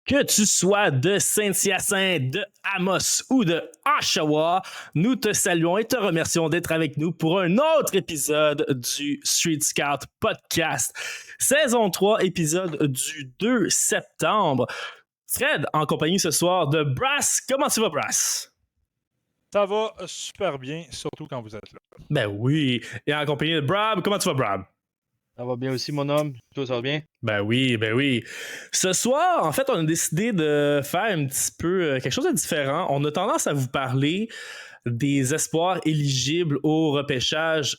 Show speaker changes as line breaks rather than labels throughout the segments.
Que tu sois de Saint-Hyacinthe, de Amos ou de Oshawa, nous te saluons et te remercions d'être avec nous pour un autre épisode du Street Scout Podcast. Saison 3, épisode du 2 septembre. Fred, en compagnie ce soir de Brass. Comment tu vas, Brass?
Ça va super bien, surtout quand vous êtes là.
Ben oui. Et en compagnie de Brab. Comment tu vas, Brab?
Ça va bien aussi, mon homme. Toi, ça va bien?
Ben oui, ben oui. Ce soir, en fait, on a décidé de faire un petit peu quelque chose de différent. On a tendance à vous parler des espoirs éligibles au repêchage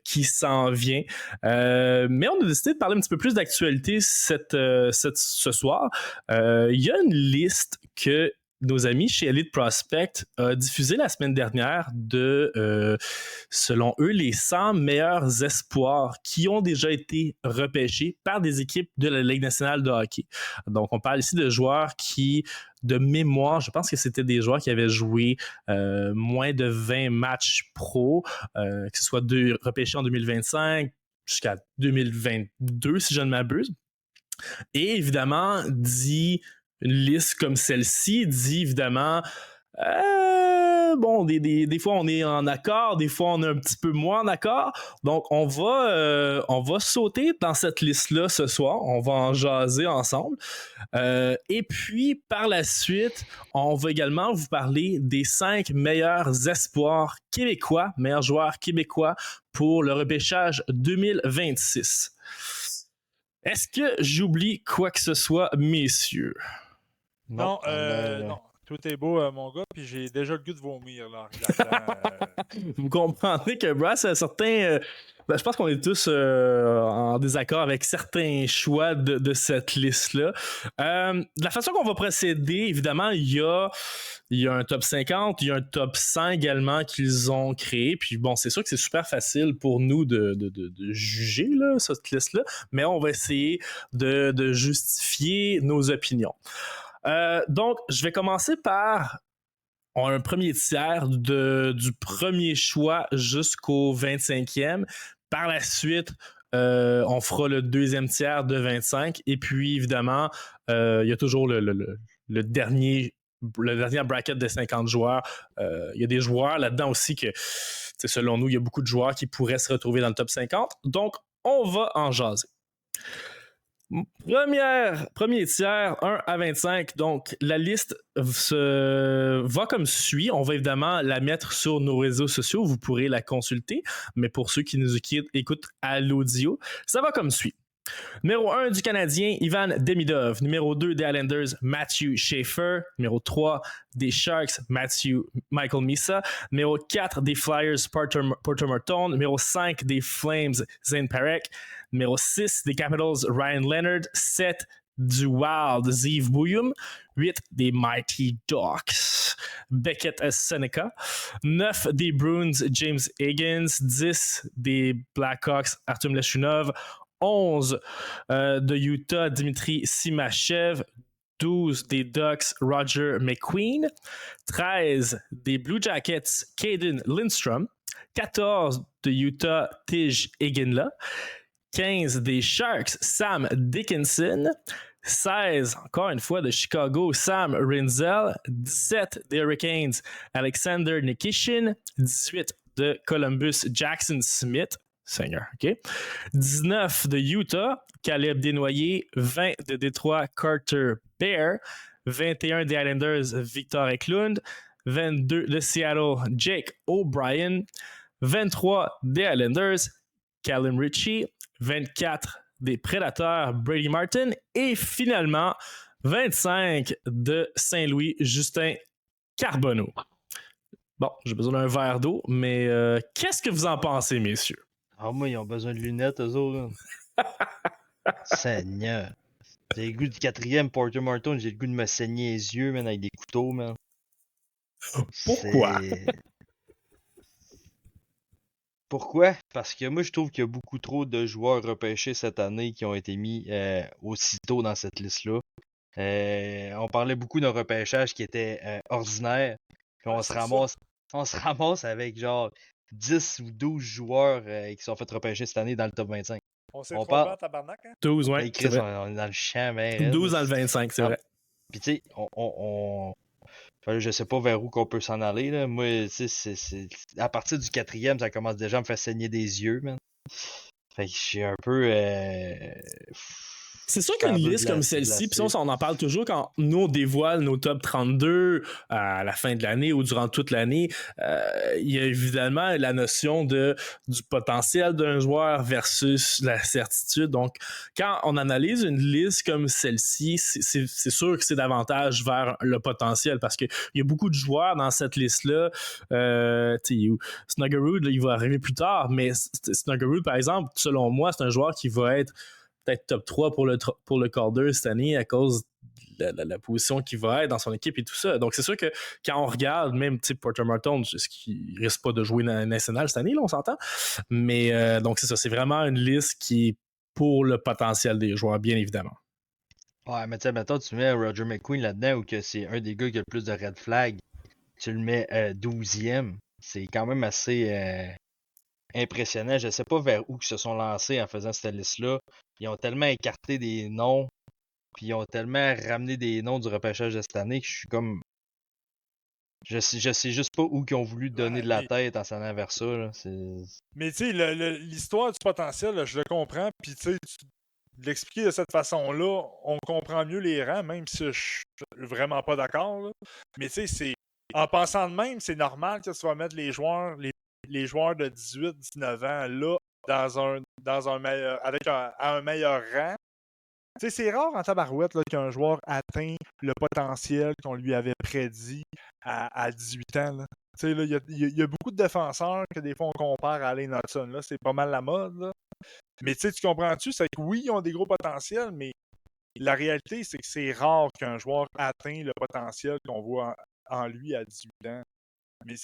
qui s'en vient. Mais on a décidé de parler un petit peu plus d'actualité ce soir. Il y a une liste que nos amis chez Elite Prospect a diffusé la semaine dernière de, selon eux, les 100 meilleurs espoirs qui ont déjà été repêchés par des équipes de la Ligue nationale de hockey. Donc, on parle ici de joueurs qui, de mémoire, je pense que c'était des joueurs qui avaient joué moins de 20 matchs pro, que ce soit repêchés en 2025 jusqu'à 2022, si je ne m'abuse. Et évidemment, une liste comme celle-ci dit évidemment, bon, des fois on est en accord, des fois on est un petit peu moins en accord. Donc on va sauter dans cette liste-là ce soir, on va en jaser ensemble. Et puis par la suite, on va également vous parler des 5 meilleurs espoirs québécois, meilleurs joueurs québécois pour le repêchage 2026. Est-ce que j'oublie quoi que ce soit, messieurs?
Non, tout est beau, mon gars, puis j'ai déjà le goût de vomir, là, en regardant.
Vous comprendrez que Brass a certains... je pense qu'on est tous en désaccord avec certains choix de cette liste-là. De la façon qu'on va procéder, évidemment, il y a un top 50, il y a un top 100 également qu'ils ont créé. Puis bon, c'est sûr que c'est super facile pour nous de juger là, cette liste-là, mais on va essayer de justifier nos opinions. Donc, je vais commencer par un premier tiers du premier choix jusqu'au 25e. Par la suite, on fera le deuxième tiers de 25. Et puis, évidemment, il y a toujours le dernier bracket de 50 joueurs. Il y a des joueurs là-dedans aussi que, selon nous, il y a beaucoup de joueurs qui pourraient se retrouver dans le top 50. Donc, on va en jaser. Premier tiers, 1 à 25. Donc, la liste va comme suit. On va évidemment la mettre sur nos réseaux sociaux. Vous pourrez la consulter. Mais pour ceux qui nous écoutent à l'audio, ça va comme suit. Numéro 1 du Canadien, Ivan Demidov. Numéro 2 des Islanders, Matthew Schaefer. Numéro 3 des Sharks, Michael Misa. Numéro 4 des Flyers, Porter Marton. Numéro 5 des Flames, Zane Parekh. Numéro 6 des Capitals, Ryan Leonard. 7 du Wild, Zeev Buium. 8 des Mighty Ducks, Beckett Seneca. 9 des Bruins, James Higgins. 10 des Blackhawks, Artem Leshunov. 11 de Utah, Dimitri Simachev. 12 des Ducks, Roger McQueen. 13 des Blue Jackets, Caden Lindstrom. 14 de Utah, Tij Eginla. 15 des Sharks, Sam Dickinson. 16, encore une fois, de Chicago, Sam Rinzel. 17 des Hurricanes, Alexander Nikishin. 18 de Columbus, Jackson Smith. Seigneur, OK. 19 de Utah, Caleb Desnoyers. 20 de Détroit, Carter Bear. 21 des Islanders, Victor Eklund. 22 de Seattle, Jake O'Brien. 23 des Islanders, Callum Ritchie. 24 des Prédateurs, Brady Martin. Et finalement, 25 de Saint-Louis, Justin Carbonneau. Bon, j'ai besoin d'un verre d'eau, mais qu'est-ce que vous en pensez, messieurs?
Ah, moi, ils ont besoin de lunettes, eux autres. Seigneur. J'ai le goût du 4e, Porter Marton, j'ai le goût de me saigner les yeux, man, avec des couteaux, man.
Pourquoi?
Pourquoi? Parce que moi, je trouve qu'il y a beaucoup trop de joueurs repêchés cette année qui ont été mis aussitôt dans cette liste-là. On parlait beaucoup d'un repêchage qui était ordinaire. Puis on se ramasse avec genre 10 ou 12 joueurs qui sont fait repêcher cette année dans le top 25.
On s'est trompé en tabarnak, hein?
12, ouais.
Hey, Chris, on est dans le champ, mais
12 dans le 25, c'est vrai.
Puis tu sais, je sais pas vers où qu'on peut s'en aller, là. Moi, tu sais, à partir du 4e, ça commence déjà à me faire saigner des yeux, man. Fait que je suis un peu...
C'est sûr qu'une liste comme celle-ci, puis on en parle toujours quand nous on dévoile nos top 32 à la fin de l'année ou durant toute l'année, il y a évidemment la notion du potentiel d'un joueur versus la certitude. Donc, quand on analyse une liste comme celle-ci, c'est sûr que c'est davantage vers le potentiel parce qu'il y a beaucoup de joueurs dans cette liste-là. Snuggerud, il va arriver plus tard, mais Snuggerud, par exemple, selon moi, c'est un joueur qui va être peut-être top 3 pour le Calder cette année à cause de la position qu'il va être dans son équipe et tout ça. Donc, c'est sûr que quand on regarde, même Porter Martin, est-ce qu'il risque pas de jouer national cette année, là, on s'entend? Mais donc, c'est ça. C'est vraiment une liste qui est pour le potentiel des joueurs, bien évidemment.
Ouais, mais tu sais, mettons, tu mets Roger McQueen là-dedans ou que c'est un des gars qui a le plus de red flag, tu le mets 12e. C'est quand même assez... impressionnant. Je sais pas vers où ils se sont lancés en faisant cette liste-là. Ils ont tellement écarté des noms, puis ils ont tellement ramené des noms du repêchage de cette année que je suis comme... Je sais juste pas où ils ont voulu donner de la tête en s'en allant vers ça. Là.
Mais tu sais, l'histoire du potentiel, là, je le comprends, puis tu sais, l'expliquer de cette façon-là, on comprend mieux les rangs, même si je suis vraiment pas d'accord. Là. Mais tu sais, en pensant de même, c'est normal que tu vas mettre les joueurs de 18-19 ans là dans un meilleur, à un meilleur rang. Tu sais, c'est rare en tabarouette là, qu'un joueur atteint le potentiel qu'on lui avait prédit à 18 ans. Là. Tu sais, là, il y a beaucoup de défenseurs que des fois on compare à Allen Hudson. Là, c'est pas mal la mode. Là. Mais tu sais, tu comprends-tu? C'est que oui, ils ont des gros potentiels, mais la réalité, c'est que c'est rare qu'un joueur atteigne le potentiel qu'on voit en lui à 18 ans. Mais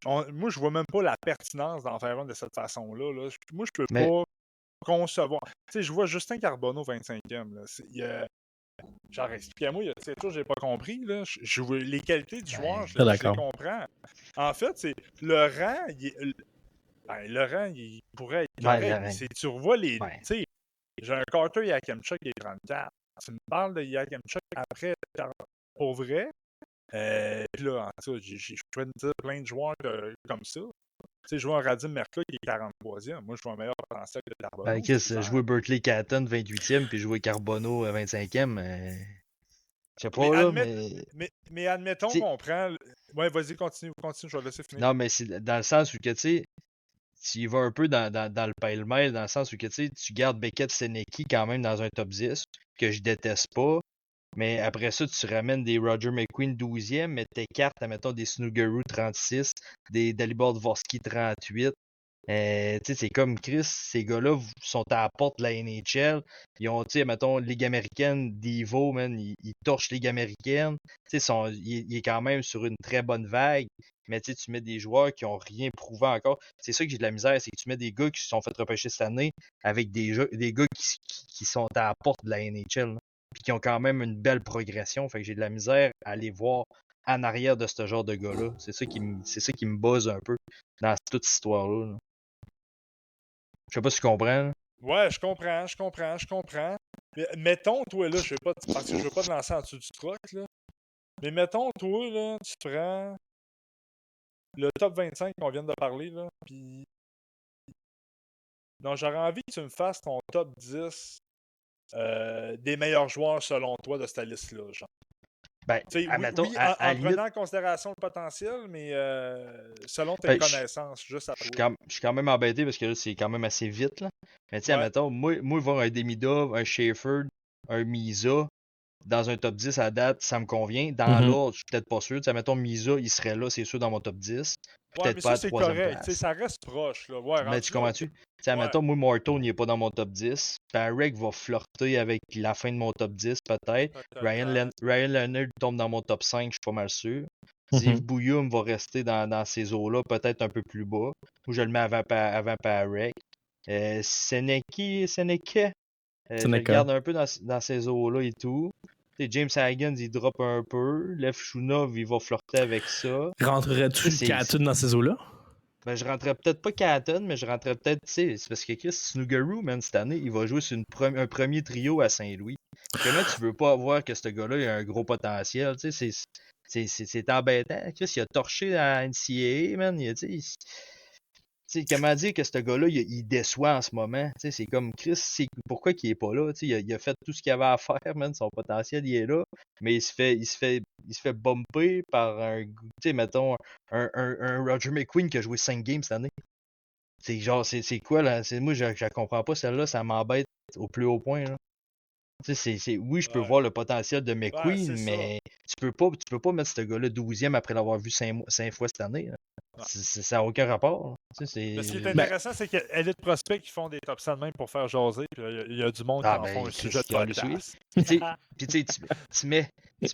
moi, je vois même pas la pertinence d'en faire un de cette façon-là. Là. Moi, je peux pas concevoir. Tu sais, je vois Justin Carbonneau 25e. Là. Genre, expliquez-moi, il y a quelque chose que j'ai pas compris. Là. Les qualités du joueur, je les comprends. En fait, c'est le rang, le rang, il pourrait être correct. Tu revois les... Tu sais, j'ai un Carter Yakemchuk qui est 34. Tu me parles de Yakemchuk après, pour vrai. Puis là, en tout cas, je peux te dire plein de joueurs comme ça. Tu sais, je vois un Radim Merca qui est 43e. Moi, je vois un meilleur potentiel que Carbonneau.
Ben, Chris, jouer Berkeley Catton 28e puis jouer Carbonneau 25e. Je sais pas, là,
mais admettons qu'on prend... Ouais, vas-y, continue, je vais laisser finir.
Non, mais c'est dans le sens où, que tu sais, tu y vas un peu dans le pile-mail, dans le sens où, que tu gardes Beckett Seneki quand même dans un top 10, que je déteste pas. Mais après ça, tu ramènes des Roger McQueen 12e, mais t'écartes, admettons, des Snuggerud 36, des Dalibor Dvorsky 38. Tu sais, c'est comme Chris, ces gars-là sont à la porte de la NHL. Ils ont, tu sais, mettons, Ligue américaine, Devo, man, ils torchent Ligue américaine. Tu sais, il est quand même sur une très bonne vague. Mais tu sais, tu mets des joueurs qui ont rien prouvé encore. C'est ça que j'ai de la misère, c'est que tu mets des gars qui se sont fait repêcher cette année avec des gars qui sont à la porte de la NHL. Là, puis qui ont quand même une belle progression. Fait que j'ai de la misère à les voir en arrière de ce genre de gars-là. C'est ça qui me buzz un peu dans toute cette histoire-là. Là. Je sais pas si tu comprends. Là.
Ouais, je comprends. Mais mettons, toi, là, parce que je veux pas te lancer en dessous du truc, là. Mais mettons, toi, là, tu prends le top 25 qu'on vient de parler, là, puis... Donc, j'aurais envie que tu me fasses ton top 10 des meilleurs joueurs, selon toi, de cette liste-là, genre.
Ben,
en prenant en considération le potentiel, mais selon tes connaissances, juste à toi.
Je suis quand même embêté parce que là, c'est quand même assez vite. Là. Mais tu sais, admettons, moi, voir un Demidov, un Schaefer, un Misa dans un top 10 à date, ça me convient. Dans l'ordre, je suis peut-être pas sûr. Tu sais, admettons, Misa, il serait là, c'est sûr, dans mon top 10. Peut-être pas à la troisième place.
Ça reste proche. Là. Ouais,
mais tu comprends-tu? Tu sais, admettons, moi, Morton, il est pas dans mon top 10. Parek va flirter avec la fin de mon top 10, peut-être. Ryan Leonard tombe dans mon top 5, je suis pas mal sûr. Steve Bouyoum va rester dans ces eaux-là, peut-être un peu plus bas. Ou je le mets avant Parek. Seneke, je le garde un peu dans ces eaux-là et tout. T'sais, James Hagen, il drop un peu. Lev Shunov, il va flirter avec ça.
Rentrerais-tu Catton dans ces eaux-là?
Ben, je rentrerais peut-être pas Catton, mais je rentrerais peut-être, tu sais, c'est parce que Chris Snuggerud, man, cette année, il va jouer sur un premier trio à Saint-Louis. Comment tu veux pas voir que ce gars-là il a un gros potentiel? Tu sais, c'est embêtant. Chris, il a torché à NCAA, man. Tu sais, comment dire que ce gars-là, il déçoit en ce moment? Tu sais, c'est comme Chris, pourquoi qu'il est pas là? Tu sais, il a fait tout ce qu'il avait à faire, man. Son potentiel, il est là. Mais il se fait bumper par tu sais, mettons, un Roger McQueen qui a joué 5 games cette année. C'est genre, c'est quoi, là? Moi, je la comprends pas, celle-là. Ça m'embête au plus haut point, là. Tu sais, oui, je peux
Ouais.
voir le potentiel de
Ouais,
McQueen,
c'est ça.
mais tu peux pas mettre ce gars-là 12e après l'avoir vu 5 fois cette année, là.
Ouais.
Ça n'a aucun rapport, là. Tu sais,
Mais ce qui est
c'est...
intéressant, c'est qu'il y a Elite Prospect qui font des top 100 de même pour faire jaser. Puis il y a du monde qui
Ah,
en font
ben,
un
Chris,
sujet de
qui a le suivi.
podcast.
Puis, tu sais, tu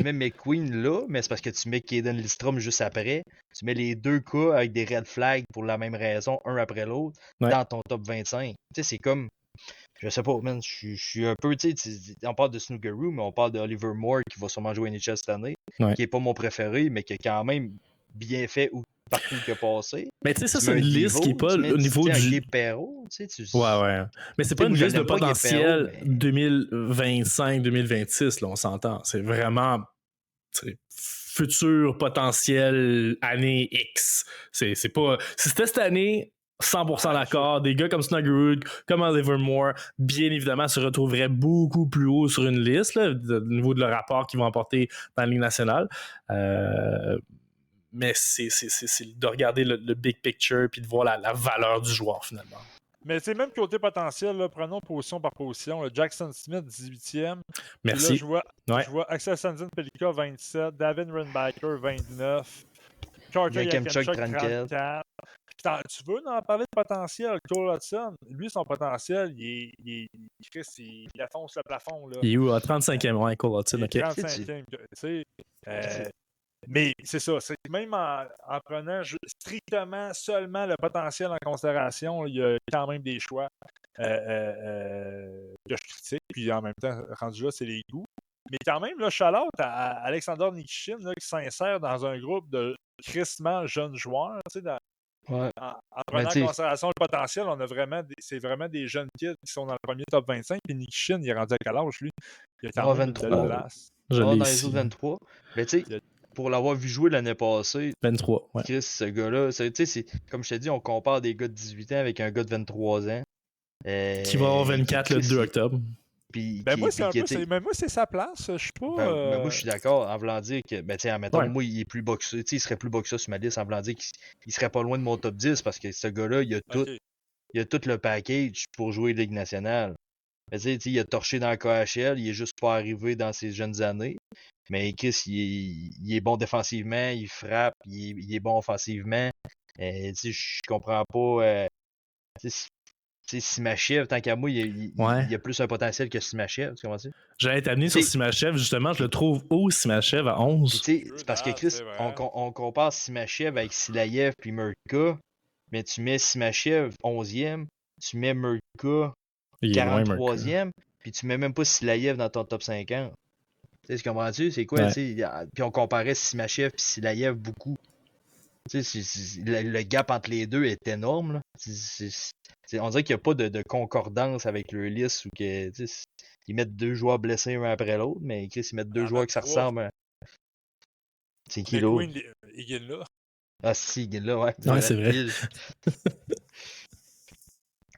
mets McQueen là, mais c'est parce que tu mets Caden Listrom juste après. Tu mets les deux cas avec des red flags pour la même raison, un après l'autre,
Ouais.
dans ton top 25. Tu sais, c'est comme... Je sais pas, man, je suis un peu, tu sais, on parle de Snookeroo, mais on parle d'Oliver Moore qui va sûrement jouer NHL cette année,
Ouais.
qui est pas mon préféré, mais qui a quand même bien fait partout qu'il a passé.
Mais tu sais, ça,
Tu
c'est
mets
une
un
liste qui est
Devo,
pas
tu mets
au niveau
un
du.
Gabe Perreault, tu sais,
Ouais, ouais. Mais c'est
Tu sais,
pas une
moi, je
liste de
l'aime pas, Gabe Perreault,
potentiel
mais...
2025-2026, là, on s'entend. C'est vraiment futur potentiel année X. C'est pas. Si c'était cette année, 100% d'accord. Des gars comme Snuggerud, comme Oliver Moore, bien évidemment, se retrouveraient beaucoup plus haut sur une liste, là, au niveau de leur rapport qu'ils vont apporter dans la Ligue nationale. Mais c'est de regarder le big picture puis de voir la valeur du joueur, finalement.
Mais c'est même côté potentiel, là, prenons position par position. Là, Jackson Smith, 18e.
Merci.
Puis là,
Ouais.
je vois Axel Sandin Pelika, 27. David Runbacker, 29. Carter
Yakemchuk,
Yakemchuk,
34.
34. Tu veux en parler de potentiel? Cole Hudson, lui, son potentiel, Chris, il défonce le plafond. Là.
Il est où? À 35e, ouais, Cole Hudson,
Il est
ok.
35e. Tu sais, mais c'est ça, c'est même en prenant strictement seulement le potentiel en considération, il y a quand même des choix que je critique, puis en même temps, rendu là, c'est les goûts. Mais quand même, là, shout-out à Alexander Nikishin là, qui s'insère dans un groupe de crissement jeunes joueurs. Tu sais,
Ouais.
en prenant en considération le potentiel, c'est vraiment des jeunes kids qui sont dans le premier top 25. Puis Nikishin, il est rendu à quel âge, lui? Il a quand même
23.
une belle place.
Dans les autres 23. Mais tu sais, pour l'avoir vu jouer l'année passée,
23, ouais.
Chris, ce gars-là, tu sais, comme je t'ai dit, on compare des gars de 18 ans avec un gars de 23 ans.
Qui va avoir 24 le 2 octobre.
Puis,
moi, c'est sa place. Je suis pas.
Ben, moi, je suis d'accord en voulant dire que, ben, tiens, admettons,
Ouais.
moi, il est plus boxé, il serait plus boxé sur ma liste en voulant dire qu'il serait pas loin de mon top 10 parce que ce gars-là, il a tout le package pour jouer Ligue nationale. Mais tu sais, il a torché dans le KHL, il est juste pas arrivé dans ses jeunes années. Mais Chris, il est bon défensivement, il frappe, il est bon offensivement. Tu sais, je comprends pas. Tu sais, Simachev, tant qu'à moi, il a plus un potentiel que Simachev, tu comprends-tu?
J'allais t'amener sur Simachev, justement, je le trouve haut, Simachev, à 11.
C'est parce que Chris, on compare Simachev avec Silayev puis Murka, mais tu mets Simachev 11e, tu mets Murka 43e, puis tu mets même pas Silayev dans ton top 50. Tu sais, comprends-tu? C'est quoi, tu sais? Puis on comparait Simachev puis Silayev beaucoup. Tu sais, le gap entre les deux est énorme, là. On dirait qu'il n'y a pas de concordance avec leur liste ou que ils mettent deux joueurs blessés un après l'autre, mais Chris, ils mettent deux joueurs qui ça ressemble. C'est qui l'autre?
Il est là.
Ah si, il est là, ouais.
Ouais, c'est vrai.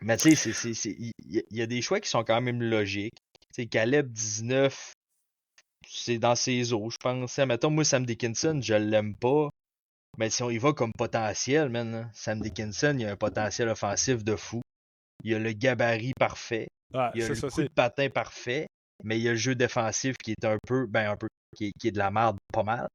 Mais tu sais, il y a des choix qui sont quand même logiques. Tu sais, Caleb 19, c'est dans ses eaux, je pense. Mettons, moi, Sam Dickinson, je l'aime pas. Mais si on y va comme potentiel, man, Sam Dickinson, il a un potentiel offensif de fou. Il a le gabarit parfait.
Ouais,
il a le coup de patin parfait. Mais il y a le jeu défensif qui est un peu, qui est de la merde, pas mal.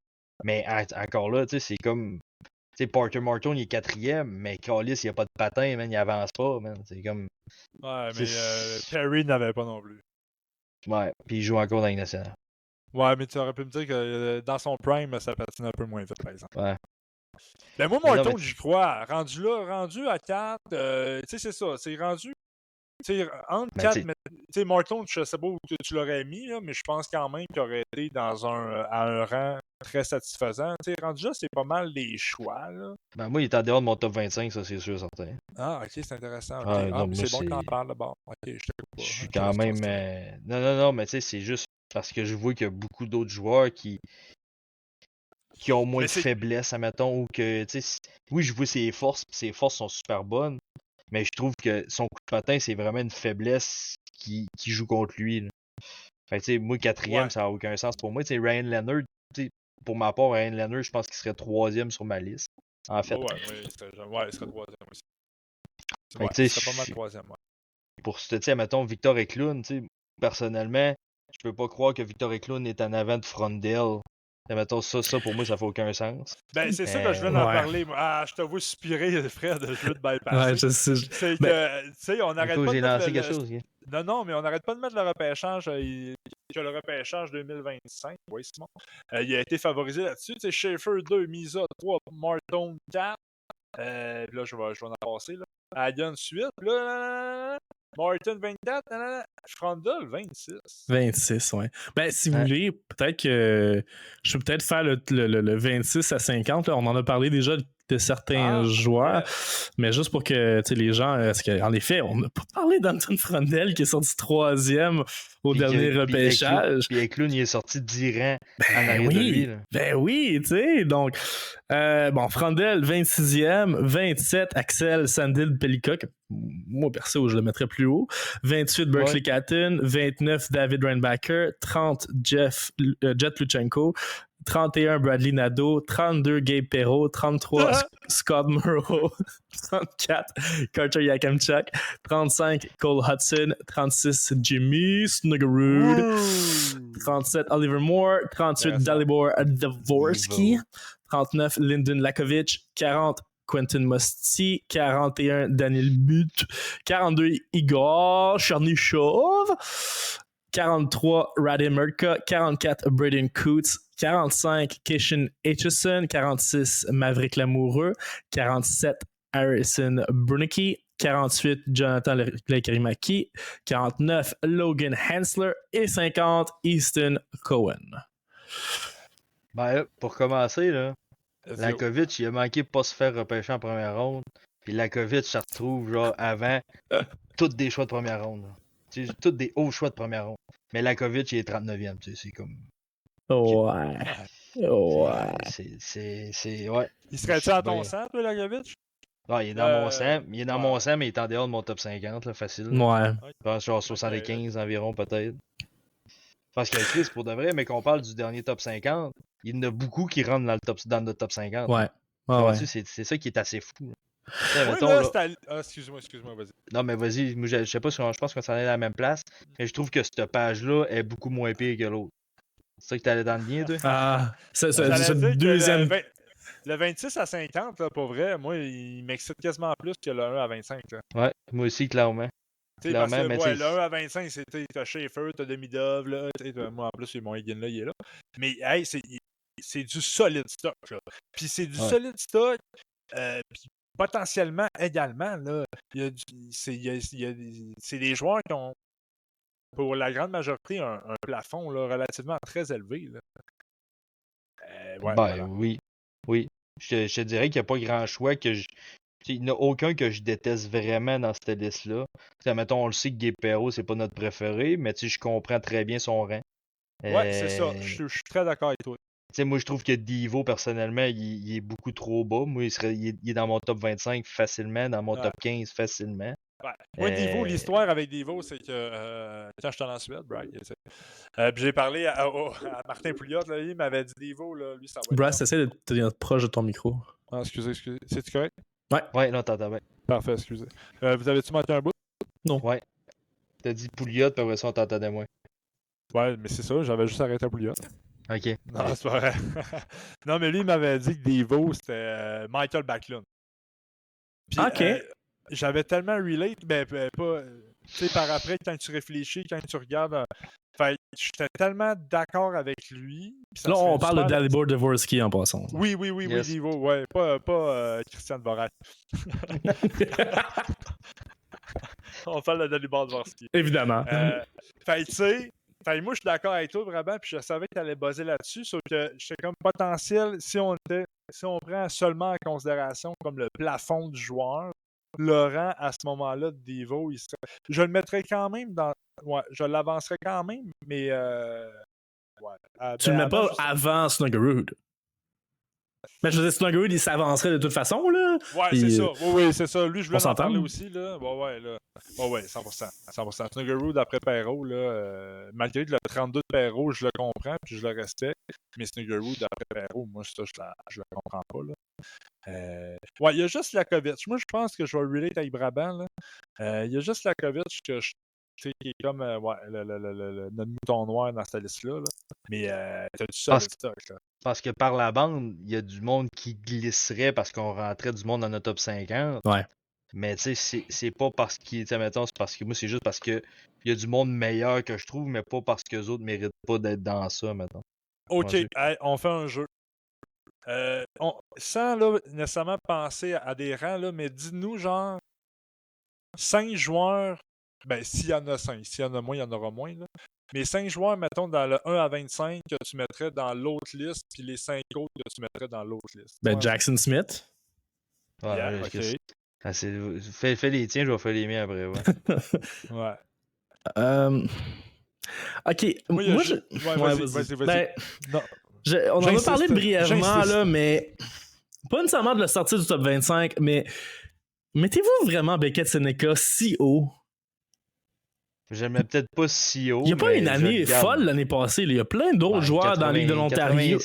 Mais encore là, tu sais, c'est comme... Tu sais, Porter Martin, il est 4e, mais Callis, il n'y a pas de patin, man, il avance pas, man. C'est comme...
Ouais, mais Perry n'avait pas non plus.
Ouais, puis il joue encore dans la Ligue nationale.
Ouais, mais tu aurais pu me dire que dans son prime, ça patine un peu moins vite, par exemple.
Ouais.
Ben moi, Martin, j'y crois. Rendu à 4, tu sais, c'est ça. C'est rendu... Tu sais, entre 4, tu sais, Martin, je sais pas où tu l'aurais mis, là, mais je pense quand même qu'il aurait été à un rang très satisfaisant. Tu sais, rendu là, c'est pas mal des choix, là.
Ben moi, il est en dehors de mon top 25, ça, c'est sûr, certain.
Ah, ok, c'est intéressant. Okay.
Non,
c'est bon que t'en parles d'abord. Ok, je
suis quand même... Non, mais tu sais, c'est juste... parce que je vois qu'il y a beaucoup d'autres joueurs qui ont moins
Mais
de
c'est-
faiblesse, admettons, ou que, tu sais, oui, je vois ses forces, puis ses forces sont super bonnes, mais je trouve que son coup de patin, c'est vraiment une faiblesse qui joue contre lui, là. Fait que, tu sais, moi, quatrième,
Ouais.
ça n'a aucun sens pour moi. Tu sais, Ryan Leonard, tu sais, pour ma part, Ryan Leonard, je pense qu'il serait troisième sur ma liste, en fait.
Il serait troisième aussi.
Fait
Ouais,
que, tu
il serait pas
sais,
mal troisième. Ouais.
pour ce, tu sais, mettons, Victor Eklund, tu sais, personnellement, je peux pas croire que Victor Eklund est en avant de Frondell. Mettons, ça, pour moi, ça fait aucun sens.
Ben, c'est ça que je viens d'en
Ouais.
parler. Ah, je te vois soupirer, Fred, je veux te bypasser.
Ouais, je sais.
C'est
Ben,
que, tu sais, on n'arrête
Nico,
pas de
j'ai
mettre
lancé quelque chose, gars.
Non, mais on n'arrête pas de mettre le repêchage. Que le repêchage 2025, oui, Simon. Il a été favorisé là-dessus. Tu sais, Schaefer 2, Misa 3, Martin 4. Là, je vais en passer. Là. Hagen 8. Là, Martin 24. Frondel 26.
26, ouais. Ben, si vous
Ouais.
voulez, peut-être que je peux peut-être faire le 26 à 50. Là. On en a parlé déjà de certains joueurs, mais juste pour que les gens. Parce qu'en effet, on n'a pas parlé d'Anton Frondel qui est sorti troisième au dernier repêchage.
Puis Eklund, il est sorti 10 rangs en
Ben
arrière de lui.
oui,
Là.
ben oui, tu sais. Donc, bon, Frondel, 26e, 27, Axel Sandil Pellicock. Moi, perso, je le mettrais plus haut. 28, Berkeley
Ouais.
Catton. 29, David Reinbacher. 30, Jet Luchenko. 31, Bradley Nadeau. 32, Gabe Perreault. 33, Scott Murrow. 34, Carter Yakimchuk. 35, Cole Hudson. 36, Jimmy Snuggerud. 37, Oliver Moore. 38, Dalibor Dvorsky. 39, Lyndon Lakovic. 40, Quentin Mosti. 41, Daniel But. 42, Igor Chernyshov. 43, Radim Murka. 44, Braden Coots. 45, Kishan Aitchison. 46, Maverick Lamoureux. 47, Harrison Brunicky. 48, Jonathan Lekarimaki. 49, Logan Hansler. Et 50, Easton Cohen.
Ben là, pour commencer, là, Lakovic, il a manqué de pas se faire repêcher en première ronde. Puis Lakovic se retrouve genre avant toutes des choix de première ronde. Toutes des hauts choix de première ronde. Mais Lakovic, il est 39e. C'est comme.
Ouais. Ouais.
C'est. Ouais.
Il serait-tu à ton sang, toi, Lakovic?
Non, il est dans mon sang. Il est dans mon sang, mais il est en dehors de mon top 50, là, facile.
Ouais.
Je pense genre 75 environ, peut-être. Parce que Chris, pour de vrai, mais qu'on parle du dernier top 50, il y en a beaucoup qui rentrent dans le top 50.
Ouais. Ouais.
C'est ça qui est assez fou.
Oui,
mettons,
là,
là...
excuse-moi, vas-y.
Non, mais vas-y, je sais pas si je pense qu'on s'en est à la même place, mais je trouve que cette page-là est beaucoup moins pire que l'autre. C'est ça que t'allais dans le lien, toi?
Ah, c'est
dire
deuxième.
Que le 26 à 50, là, pour vrai, moi, il m'excite quasiment plus que le 1 à 25. Là.
Ouais, moi aussi, clairement.
Parce que le 1 à 25, c'était t'as Schaefer, t'as Demidov, là, moi en plus, mon Higgin là, il est là. Mais hey, c'est du solide stock. Là. Puis c'est du solide stock. Puis potentiellement également, là, c'est des joueurs qui ont, pour la grande majorité, un plafond là, relativement très élevé. Là.
Voilà. Oui. Je te dirais qu'il n'y a pas grand choix que je. Il n'y en a aucun que je déteste vraiment dans cette liste-là. Mettons, on le sait que Gabe Perreault, c'est pas notre préféré, mais je comprends très bien son rang.
Ouais, c'est ça. Je suis très d'accord avec toi.
Moi, je trouve que Divo, personnellement, il est beaucoup trop bas. Moi, il est dans mon top 25 facilement, dans mon top 15 facilement.
Ouais. Moi, Divo, l'histoire avec Divo, c'est que quand j'étais en Suède, j'ai parlé à Martin Pouliot, là, il m'avait dit Divo, là, lui, ça va être.
Bryce, essaie de tenir proche de ton micro.
Ah, excusez. C'est-tu correct?
Ouais, non, t'entends bien.
Parfait, excusez. Vous avez-tu manqué un bout?
Non.
Ouais. T'as dit Pouliot, puis après ça, on t'entendait moins.
Ouais, mais c'est ça, j'avais juste arrêté à Pouliot.
OK.
Non, c'est pas vrai. Non, mais lui, il m'avait dit que Divo, c'était Michael Backlund. Puis,
OK.
J'avais tellement relate, pas. Tu sais, par après, quand tu réfléchis, quand tu regardes. J'étais tellement d'accord avec lui.
Là, on parle de Dalibor Dvorsky en passant.
Oui, Divo, ouais. Pas Christian Dvorak. On parle de Dalibor Dvorsky.
Évidemment.
Tu sais. Moi, je suis d'accord avec toi, vraiment, puis je savais que tu allais buzzer là-dessus, sauf que j'étais comme potentiel, si on prend seulement en considération comme le plafond du joueur, le rang à ce moment-là de Divo, je le mettrais quand même dans. Ouais, je l'avancerais quand même, mais
Tu le mets pas
juste...
avant Snuggerud. Mais je veux dire, Snuggerud, il s'avancerait de toute façon, là.
Ouais,
Puis,
c'est ça. Oui, c'est ça. Lui, je voulais en parler
s'entend?
aussi, là. Ouais, 100%. 100%. Snuggerud après Perrault, là, malgré que le 32 de Perrault, je le comprends, puis je le respecte. Mais Snuggerud après Perrault, moi, ça, je le comprends pas, là. Ouais, il y a juste Lakovic. Moi, je pense que je vais relate avec Brabant, là. Il y a juste Lakovic que je sais qui est comme notre mouton noir dans cette liste-là, là. Mais t'as du solide stock, là.
Parce que par la bande, il y a du monde qui glisserait parce qu'on rentrait du monde dans notre top 50.
Ouais.
Mais tu sais, c'est pas parce qu'il. Mettons, c'est parce que moi, c'est juste parce que il y a du monde meilleur que je trouve, mais pas parce que les autres méritent pas d'être dans ça, mettons.
OK,
Vas-y.
hey, on fait un jeu. Sans là, nécessairement penser à des rangs, là, mais dis-nous, genre, 5 joueurs. Ben, s'il y en a 5. S'il y en a moins, il y en aura moins, là. Mais 5 joueurs, mettons, dans le 1 à 25 que tu mettrais dans l'autre liste, puis les 5 autres que tu mettrais dans l'autre liste.
Ben,
Ouais.
Jackson Smith.
Ouais,
Yeah,
ouais,
OK.
fais les tiens, je vais faire les miens après, ouais.
Ouais.
OK.
Moi,
Moi,
Ouais, vas-y.
Ben,
Non.
on en a
J'insiste,
parlé brièvement,
j'insiste.
là, mais pas nécessairement de le sortir du top 25, mais mettez-vous vraiment Beckett Seneca si haut?
J'aimais peut-être pas si haut.
Il n'y a pas
mais
une
je
année
le garde.
folle l'année passée. là. Il y a plein d'autres
Ben,
joueurs dans la Ligue de l'Ontario.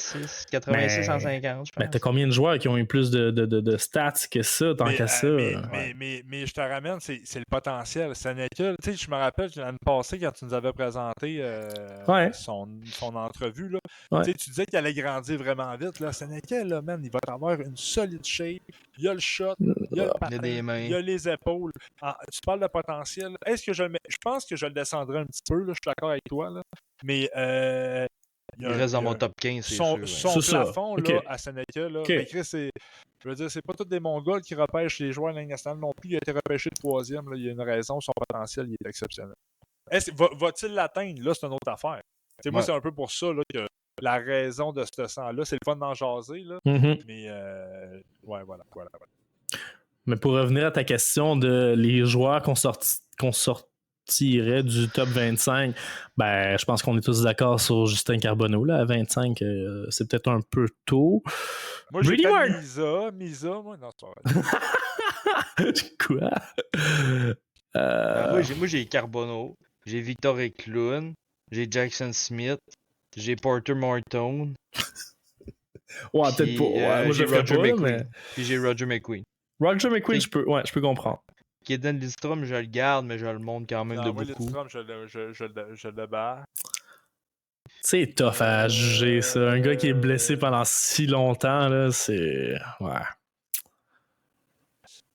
86 en 50, je pense.
Ben, t'as combien de joueurs qui ont eu plus de stats que ça, tant qu'à ça?
Mais je te ramène, c'est le potentiel. Seneca, tu sais, je me rappelle l'année passée, quand tu nous avais présenté
Ouais.
son entrevue, là,
Ouais.
tu disais qu'il allait grandir vraiment vite. Là. Seneca, là, man, il va avoir une solide shape. Il y a le shot, il y a le patin,
des mains.
il y a les épaules. Tu parles de potentiel. Est-ce que je le mets? Je pense que je le descendrai un petit peu, là, je suis d'accord avec toi. Là. Mais
il reste dans mon top 15, c'est
son,
sûr.
son
C'est ça.
plafond
Ok.
là, à Seneca, là,
Ok.
mais Chris, je veux dire, c'est pas tous des Mongols qui repêchent les joueurs de la Ligue nationale non plus. Il a été repêché de 3e. Là, il y a une raison, son potentiel il est exceptionnel. Va-t-il l'atteindre? Là, c'est une autre affaire. Moi, c'est un peu pour ça là, que la raison de ce sang-là, c'est le fun d'en jaser. Là,
Mm-hmm.
mais voilà.
Mais pour revenir à ta question de les joueurs qu'on sortirait du top 25, ben, je pense qu'on est tous d'accord sur Justin Carbonneau. Là, à 25, c'est peut-être un peu tôt.
Moi, j'ai
Brady
peut-être Misa. Moi, non, c'est pas vrai.
Quoi?
Moi, j'ai Carbonneau, j'ai Victor Eklund, j'ai Jackson Smith, j'ai Porter Morton.
Ouais, peut-être pas. Ouais, moi, je le ferais
Roger
pas,
McQueen.
mais...
Puis j'ai Roger McQueen.
Roger McQueen, je peux comprendre.
Kaden Lindstrom, je le garde, mais je le monte quand même
Non,
de
moi,
beaucoup.
Lidstrom, je le bats.
C'est tough à juger, ça. Un gars qui est blessé pendant si longtemps, là, c'est... Ouais.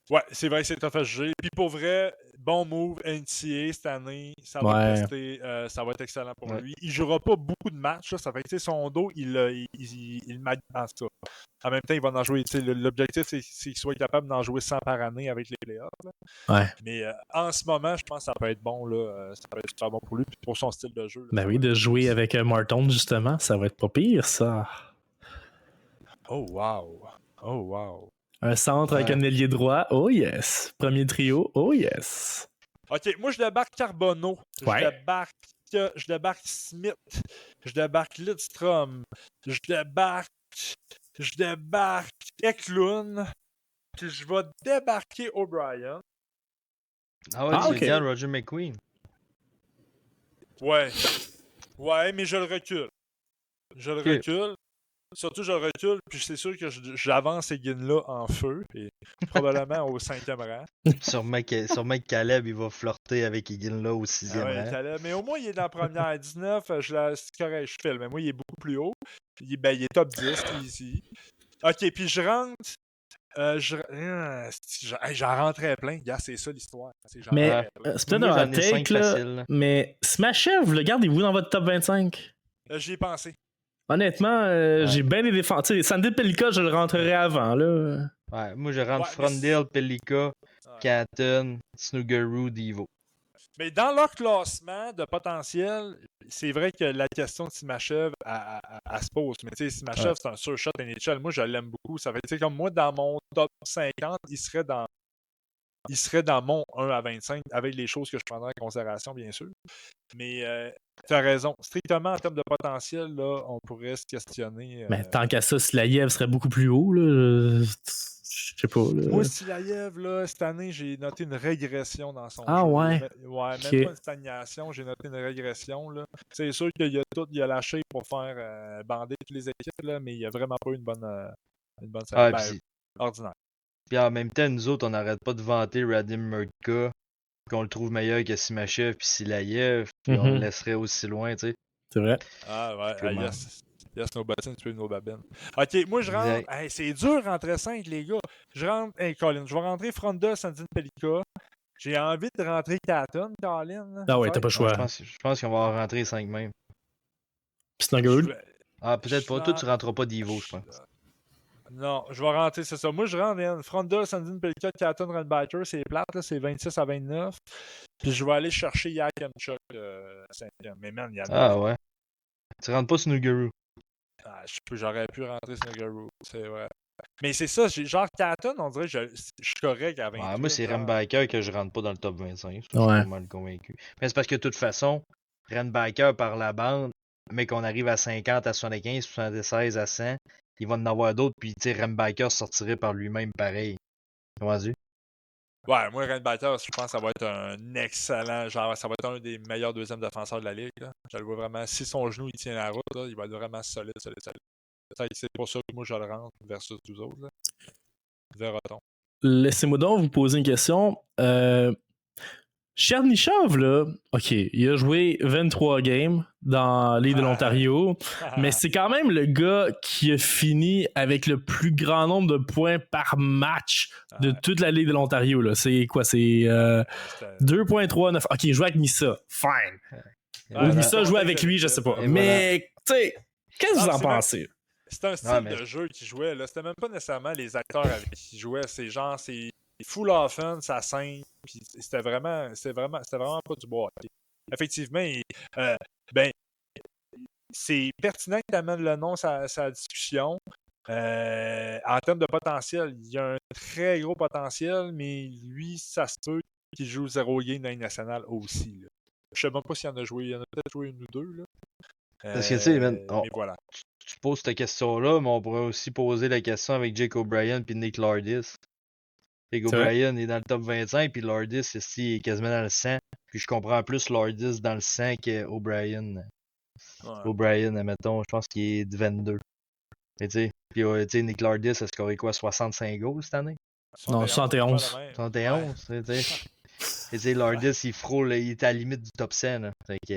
Ouais, c'est vrai que c'est tough à juger. Puis pour vrai, bon move NCA cette année. Ça va tester, ça va être excellent pour lui. Il jouera pas beaucoup de matchs. Là, ça fait que son dos, il en tout cas. En même temps, il va en jouer. L'objectif, c'est qu'il soit capable d'en jouer 100 par année avec les playoffs. Là.
Ouais.
Mais en ce moment, je pense que ça peut être bon. Là. Ça peut être super bon pour lui. Puis pour son style de jeu. Là,
Ben oui, de jouer avec Martin, justement, ça va être pas pire, ça.
Oh, wow.
Un centre avec un ailier droit, oh yes. Premier trio, oh yes.
OK, moi, je débarque Carbonneau.
Ouais.
Je débarque Smith. Je débarque Lidstrom. Je débarque Eklund. Puis je vais débarquer O'Brien.
Ah ouais, tu regardes Roger McQueen.
Ouais, mais je le recule. Recule. Surtout, je le recule, puis c'est sûr que j'avance ces guines-là en feu, et probablement au 5e rang.
Sûrement que Caleb, il va flirter avec Egan-là au 6e rang.
Caleb, mais au moins, il est dans la première à 19. C'est correct, je file, mais moi, il est beaucoup plus haut. Il est top 10, easy. OK, puis je rentre. J'en rentrais plein. Gars, c'est ça l'histoire.
Mais c'est peut-être un take, là, mais Smashev, le gardez-vous dans votre top 25?
J'y ai pensé.
Honnêtement, j'ai bien des défenses. Sandy Pellica, je le rentrerai avant. Là.
Ouais, moi, je rentre Frondale, Pellica, Catton, Snuggerud, Devo.
Mais dans leur classement de potentiel, c'est vrai que la question de Simachev, elle se pose. Mais tu sais, Simachev, c'est un surshot NHL. Moi, je l'aime beaucoup. Ça fait, comme moi, dans mon top 50, il serait dans il serait dans mon 1 à 25 avec les choses que je prendrais en considération, bien sûr. Mais tu as raison. Strictement en termes de potentiel, là, on pourrait se questionner.
Mais tant qu'à ça, Silaïev serait beaucoup plus haut, là. Je sais pas, là.
Moi, Silaïev, là, cette année, j'ai noté une régression dans son
Ah
jeu.
ouais?
Ouais,
Ok.
même pas une stagnation, j'ai noté une régression. Là. C'est sûr qu'il y a lâché pour faire bander toutes les équipes, là, mais il n'y a vraiment pas une bonne
Ah,
ben, ordinaire.
puis en même temps, nous autres, on n'arrête pas de vanter Radim Murtka, qu'on le trouve meilleur que Simachev puis Silaïev, puis on le laisserait aussi loin, tu sais.
C'est vrai.
Ah ouais,
Comment?
yes, nos bottines, tu peux nos babines. Ok, moi je rentre.
Exact.
Hey, c'est dur rentrer 5, les gars. Je rentre. Hey, Colin, je vais rentrer Fronda, Sandine Pelika. J'ai envie de rentrer Caton, Colin.
Ah ouais, t'as pas le choix.
Je pense qu'on va en rentrer 5 même.
Puis Snuggerud?
Ah, peut-être pas. Toi, tu rentreras pas d'Ivo, je pense.
Non, je vais rentrer, c'est ça. Moi, je rentre Fronda, Sandine Pelika, Caton, Runbiker, c'est plate, là, c'est 26 à 29. Puis je vais aller chercher Yakemchuk, 5e. Mais man, il y en a.
Ah ouais. Tu rentres pas Snuggerud.
Ah, j'aurais pu rentrer Snuggerud, c'est vrai. Mais c'est ça, genre Caton, on dirait que je suis correct à 28.
Ouais, moi, c'est Renbacker que je rentre pas dans le top 25. Je suis
Ouais.
pas mal convaincu. Mais c'est parce que de toute façon, Renbacker par la bande, mais qu'on arrive à 50, à 75, 76, à 100, il va en avoir d'autres, puis tu sais, Renbacker sortirait par lui-même pareil. Comment dire?
Ouais, moi, Renbacker, je pense que ça va être un excellent, genre, ça va être un des meilleurs deuxièmes défenseurs de la ligue. Là. Je le vois vraiment, si son genou il tient la route, là, il va être vraiment solide. Peut-être que c'est pour ça que moi je le rentre versus 12 autres. Là. Verra-t-on.
Laissez-moi donc vous poser une question. Chernyshov, là, OK, il a joué 23 games dans la Ligue de l'Ontario, mais c'est quand même le gars qui a fini avec le plus grand nombre de points par match de toute la Ligue de l'Ontario. Là. C'est quoi? C'est 2.39. OK, il joue avec Nissa. Fine. Ou Nissa jouait avec lui, je sais pas. Mais, tu sais, qu'est-ce que vous en pensez?
C'est un style de jeu qu'il jouait. Là. C'était même pas nécessairement les acteurs avec qui il jouait. C'est genre, c'est full offense à 5. Puis c'était vraiment pas du bois. Effectivement, c'est pertinent que tu amènes le nom à sa discussion. En termes de potentiel, il y a un très gros potentiel, mais lui, ça se peut qu'il joue 0 game dans la Ligue nationale aussi. Là. Je sais même pas s'il en a joué. Il en a peut-être joué une ou deux. Là.
Parce que tu sais,
mais voilà.
Tu poses cette question-là, mais on pourrait aussi poser la question avec Jake O'Brien et Nick Lardis. Jake O'Brien est dans le top 25, puis Lardis ici est quasiment dans le 100. Puis je comprends plus Lardis dans le 100 qu'O'Brien. Ouais. O'Brien, admettons, je pense qu'il est de 22. Et tu sais, Nick Lardis a scoré quoi, 65 goals cette année?
Non, 71.
71, tu sais. Et tu sais, Lardis, il frôle, il est à la limite du top 100. Là. Fait que...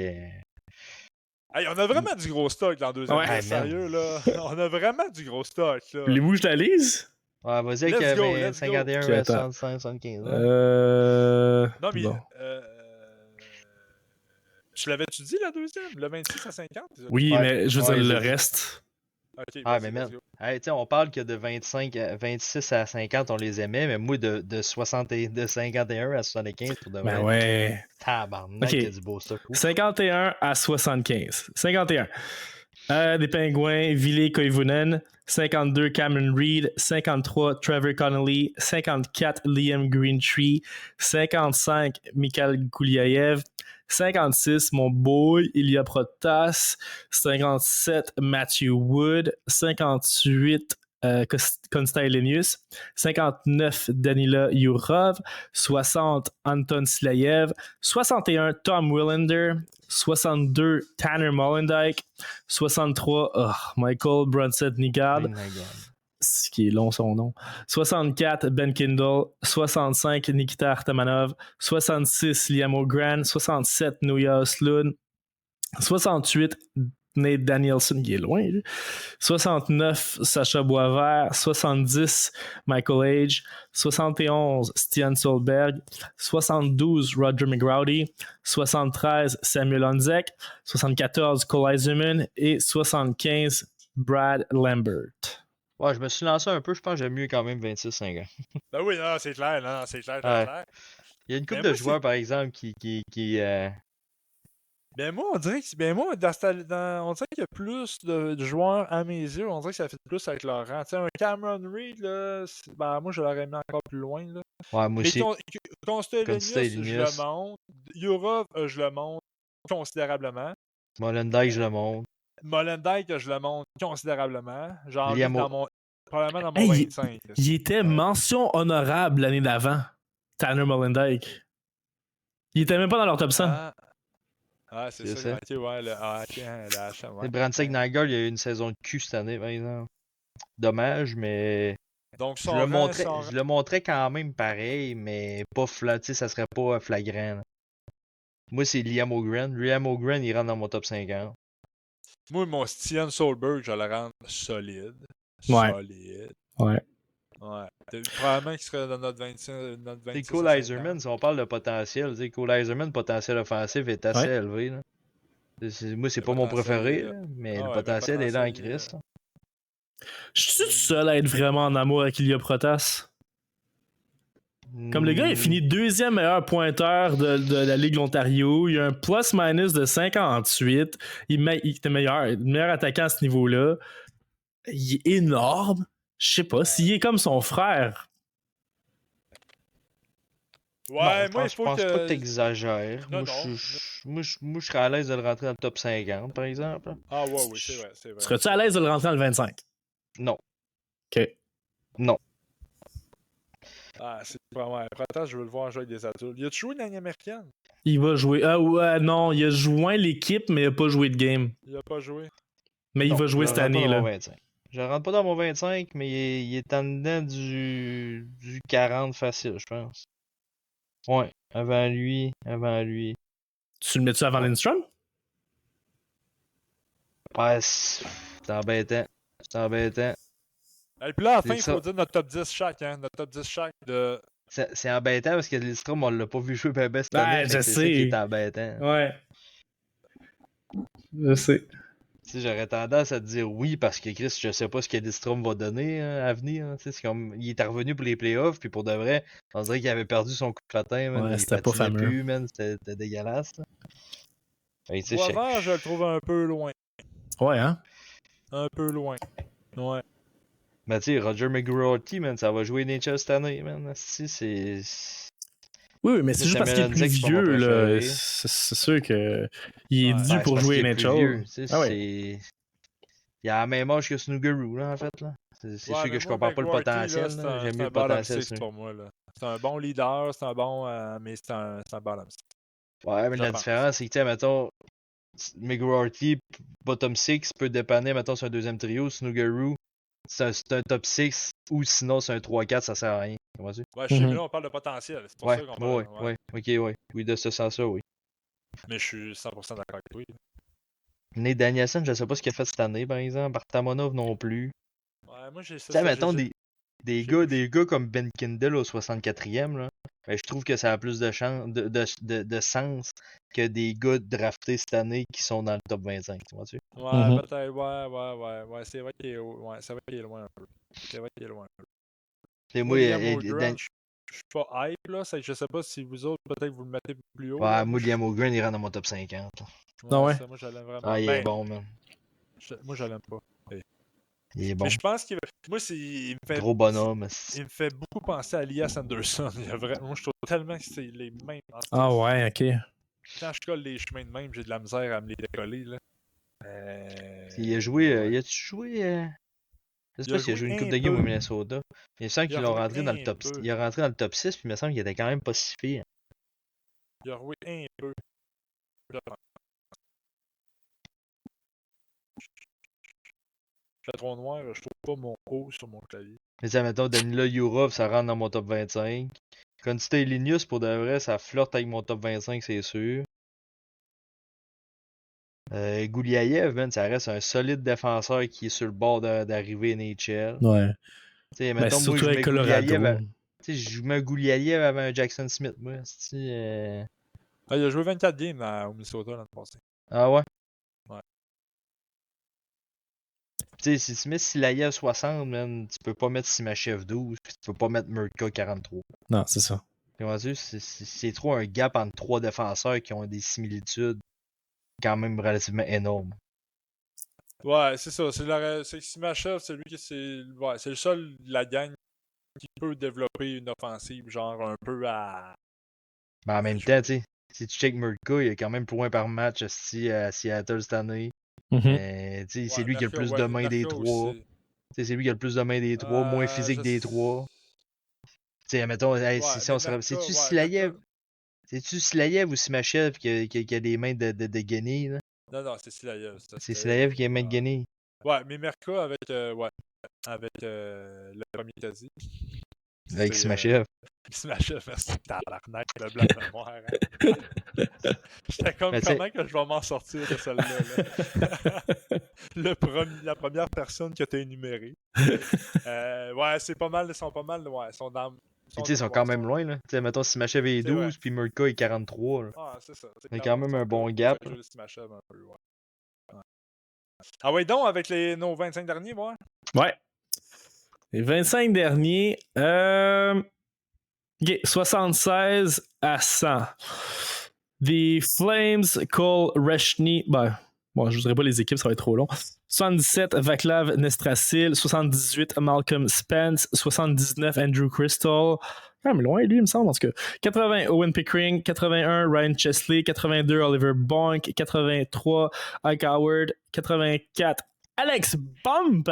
Hey, on a vraiment du gros stock dans 2 ans. Sérieux, là. On a vraiment du gros stock. Là.
Voulez-vous que je la lise?
Ouais, vas-y avec 51 à 65, 75.
Non, mais. Bon. Tu l'avais-tu dit la deuxième? Le 26 à 50?
Oui, mais je veux dire le reste.
Okay, mais merde. Hey, on parle que de 26 à 50, on les aimait, mais moi, de 51 à 75, pour de vrai.
Ben ouais.
Tabarnak, il y a du beau stock.
51 à 75. 51. Des Pingouins, Ville Koivunen. 52, Cameron Reed. 53, Trevor Connolly. 54, Liam Greentree. 55, Mikhail Gouliaev. 56, mon boy, Ilya Protas. 57, Matthew Wood. 58, Konstantinos. 59, Danila Yurov. 60, Anton Silayev. 61, Tom Willander. 62, Tanner Molendyke. 63, Michael Brunson-Nigard. Ce qui est long son nom. 64, Ben Kindle. 65, Nikita Artamanov. 66, Liam O'Gran. 67, Nuya Slun. 68, Nate Danielson, qui est loin. 69, Sacha Boisvert. 70, Michael Age. 71, Stian Solberg. 72, Roger McGrowdy. 73, Samuel Onzek. 74, Cole Eiserman. Et 75, Brad Lambert.
Ouais, je me suis lancé un peu, je pense que j'aime mieux quand même 26-50.
Ben oui, non, c'est clair, non, c'est clair,
clair. Il y a une couple de joueurs, par exemple, qui
Ben moi, on dirait que on dirait qu'il y a plus de joueurs à mes yeux. On dirait que ça fait plus avec leur rang. Tu sais, un Cameron Reed, là, ben moi je l'aurais mis encore plus loin. Là.
Ouais, moi
Mais
aussi.
Konstélenius, je le
Linus.
monte. Yurov, je le monte considérablement.
Molendyk, je le montre.
Molendyk, je le monte considérablement. J'en ai
Liam
probablement dans mon
Hey,
25.
il était mention honorable l'année d'avant, Tanner Molendyk. Il était même pas dans leur top 100.
C'est
C'est
ça.
ça.
Ok, ouais, le HM, ouais.
Brandsick Nagel, il a eu une saison de cul cette année, par exemple. Dommage, mais
Donc,
je le montrais quand même pareil, mais pas ça serait pas flagrant. Là. Moi, c'est Liam O'Gren. Liam O'Gren, il rentre dans mon top 50.
Moi, mon Stian Solberg, je le rends solide.
Ouais.
Solide.
Ouais.
Ouais. Probablement qu'il serait dans notre 26
Cole
à
Iserman,
50.
si on parle de potentiel, Cole Iserman, potentiel offensif est assez élevé. Là. Moi, c'est
Le
pas mon
potentiel
préféré,
est là.
mais
Ah
le
ouais,
potentiel est là en
potentiel,
Christ.
Je suis seul à être vraiment en amour avec Ilya Protas. Comme le gars est fini deuxième meilleur pointeur de la Ligue Ontario, il a un plus-minus de 58. Il était meilleur attaquant à ce niveau-là. Il est énorme. Je sais pas, s'il est comme son frère.
Ouais,
non,
moi, il
je
faut
pense pas que
que.
t'exagères.
Non,
Moi, je serais à l'aise de le rentrer dans le top 50, par exemple.
Ah, ouais, oui, c'est vrai.
Serais-tu à l'aise de le rentrer dans le 25?
Non.
OK.
Non.
Ah, c'est vraiment. Ouais, Protas, je veux le voir jouer avec des adultes. Il a joué une année américaine?
Il va jouer. Ah ouais, non, il a joint l'équipe, mais il a pas joué de game.
Il a pas joué.
Mais
Non,
il va jouer
je
cette
le rentre pas
année,
dans
là.
mon 25. Je le rentre pas dans mon 25, mais il est en dedans du 40 facile, je pense. Ouais, avant lui.
Tu le mets-tu avant
Ouais.
Lindstrom?
Ouais, c'est embêtant. C'est embêtant.
Et puis là, à la fin, il
Lidstrom-
faut dire notre top 10 chaque, hein. Notre top 10 chaque de.
C'est embêtant parce que Lidstrom, on l'a pas vu jouer ben cette
Ouais,
année,
je
c'est ça qui est
sais.
embêtant.
Ouais. Je sais.
Tu sais, j'aurais tendance à te dire oui parce que Chris, je sais pas ce que Lidstrom va donner à venir. Hein. Tu sais, c'est comme il est revenu pour les playoffs, puis pour de vrai, on dirait qu'il avait perdu son coup de patin, man.
Ouais,
Il
c'était pas
patinait
fameux.
plus, man. C'était dégueulasse. Là. Fait que, tu sais,
Boisvert, je le trouve un peu loin.
Ouais, hein?
Un peu loin. Ouais.
Mais tu sais, Roger McGrorty, man, ça va jouer NHL cette année, man. Si, c'est.
Oui, mais c'est juste parce qu'il est plus
Samuel Honzek, c'est pas mon
vieux, là.
préféré.
C'est sûr que il est
Ouais.
dû
Ouais, c'est
pour
parce
jouer
qu'il est plus
NHL.
vieux. Tu sais,
Ah ouais.
c'est. Il a la même âge que Snoogaroo, là, en fait, là. C'est sûr
Ouais,
que
mais
je
moi,
compare pas le
McGroarty,
potentiel,
là,
là. J'aime
c'est
mieux
un
le
bottom
potentiel.
6 pour moi. Là. C'est un bon leader, c'est un bon. Mais c'est un bottom 6.
Ouais, mais
Je
la
pense.
différence, c'est que, tu sais, mettons, McGroarty, bottom 6, peut dépanner, mettons, sur un deuxième trio. Snoogaroo, c'est un top 6, ou sinon, c'est un 3-4, ça sert à rien. Comment tu?
Ouais, je sais, mais là, on parle de potentiel. C'est pour
Ouais,
ça qu'on
ouais,
parle.
ouais, ok, ouais. Oui, de ce sens-là, oui.
Mais je suis 100% d'accord avec toi.
Nate Danielson, je sais pas ce qu'il a fait cette année, par exemple. Bartamonov non plus.
Ouais, moi, j'ai
Tu sais, mettons, des
j'ai-
gars comme Ben Kindle au 64e, là, ben, je trouve que ça a plus de, de sens que des gars draftés cette année qui sont dans le top 25. Tu vois-tu?
Ouais, peut-être. Ouais. C'est vrai qu'il est, ouais, c'est vrai qu'il est loin un peu. C'est vrai qu'il est loin un peu.
C'est
Moi,
moi,
Liam O'Grant, je suis pas hype, là. Je sais pas si vous autres, peut-être, vous le mettez plus haut. Là.
moi, Liam O'Gren, il rentre dans mon top 50. Là.
Ah
Ouais,
ouais?
ça, moi, je l'aime vraiment.
Ah, il est
Ben,
bon, man.
moi, je l'aime pas.
Il est
Mais
bon.
je pense qu'il moi, il me fait.
Gros bonhomme.
Il me fait beaucoup penser à Elias Anderson. Moi, je trouve tellement que c'est les mêmes.
Ah ouais, ok.
Quand je colle les chemins de même, j'ai de la misère à me les décoller. Là.
Il a joué.
Ouais.
Il a-tu joué. Je sais
Il a
pas s'il a
joué
joué une coupe
un
de game au
peu.
Minnesota. Il me semble
Il a
qu'ils l'ont
joué
rentré dans le
un
top.
peu.
Il est rentré dans le top 6, puis il me semble qu'il était quand même pas si pire.
Il a joué un peu. Le trou noir, je trouve pas mon O sur mon clavier.
Mais ça, mettons, Danila Yurov, ça rentre dans mon top 25. Konstantin Linus, pour de vrai, ça flirte avec mon top 25, c'est sûr. Gouliaev, man, ça reste un solide défenseur qui est sur le bord d'arriver NHL.
Ouais.
T'sais,
Ben,
mettons, moi,
surtout
je
avec
mets
Colorado.
Gouliaev. Je mets Gouliaev avant un Jackson Smith, moi.
Ah, il a joué 24 games au Minnesota l'année passée.
Ah ouais?
Ouais.
Tu sais, si tu mets Silayev 60, man, tu peux pas mettre Simachev 12, puis tu peux pas mettre Murka 43.
Non, c'est ça.
C'est trop un gap entre trois défenseurs qui ont des similitudes. quand même relativement énorme.
Ouais, c'est ça. C'est Simachev, c'est lui qui c'est le seul de la gang qui peut développer une offensive, genre un peu à.
Mais en même temps, tu sais, si tu check Murka, il a quand même point par match à Seattle cette année.
Mhm.
Tu sais, c'est
Ouais,
lui qui a le
Merca,
plus de mains des
Merca
trois.
aussi.
Tu sais, c'est lui qui a le plus de mains des trois, moins physique des trois. Tu sais, mettons, hey,
Ouais,
si
mais
on se rappelle,
Merca,
c'est-tu
ouais, Merca.
Silayev? C'est-tu Silayev ou Simachev qui a des mains de guenille, là?
Non, c'est Silayev.
C'est Silayev qui a les mains de
Ouais.
guenille.
Ouais, mais Merca avec, avec le premier que t'as dit.
Avec
C'est
Simachev.
Simachev, merci, tabarnak, le blanc de mémoire. Hein. J'étais comme,
Mais tu sais,
comment que je vais m'en sortir de celle-là? Là? La première personne que t'as énumérée. Ouais, c'est pas mal, ils sont pas mal, ouais, ils sont dans.
tu sais, ils sont quand même loin, là. Tu sais, mettons, Simachev est
C'est vrai.
12, puis Murka est 43, là.
Ah, c'est ça.
Il y a quand même un bon gap.
Fait que je le Simachev un peu, ouais. Ah ouais, donc, avec nos 25 derniers, moi.
Ouais. Les 25 derniers, ok, 76 à 100. The Flames, Cole Reshny. Ben, bon, je ne voudrais pas les équipes, ça va être trop long. 77, Vaclav Nestrasil. 78, Malcolm Spence. 79, Andrew Crystal. Quand même loin, lui, il me semble, en tout cas. 80, Owen Pickering. 81, Ryan Chesley. 82, Oliver Bonk. 83, Ike Howard. 84, Alex Bump.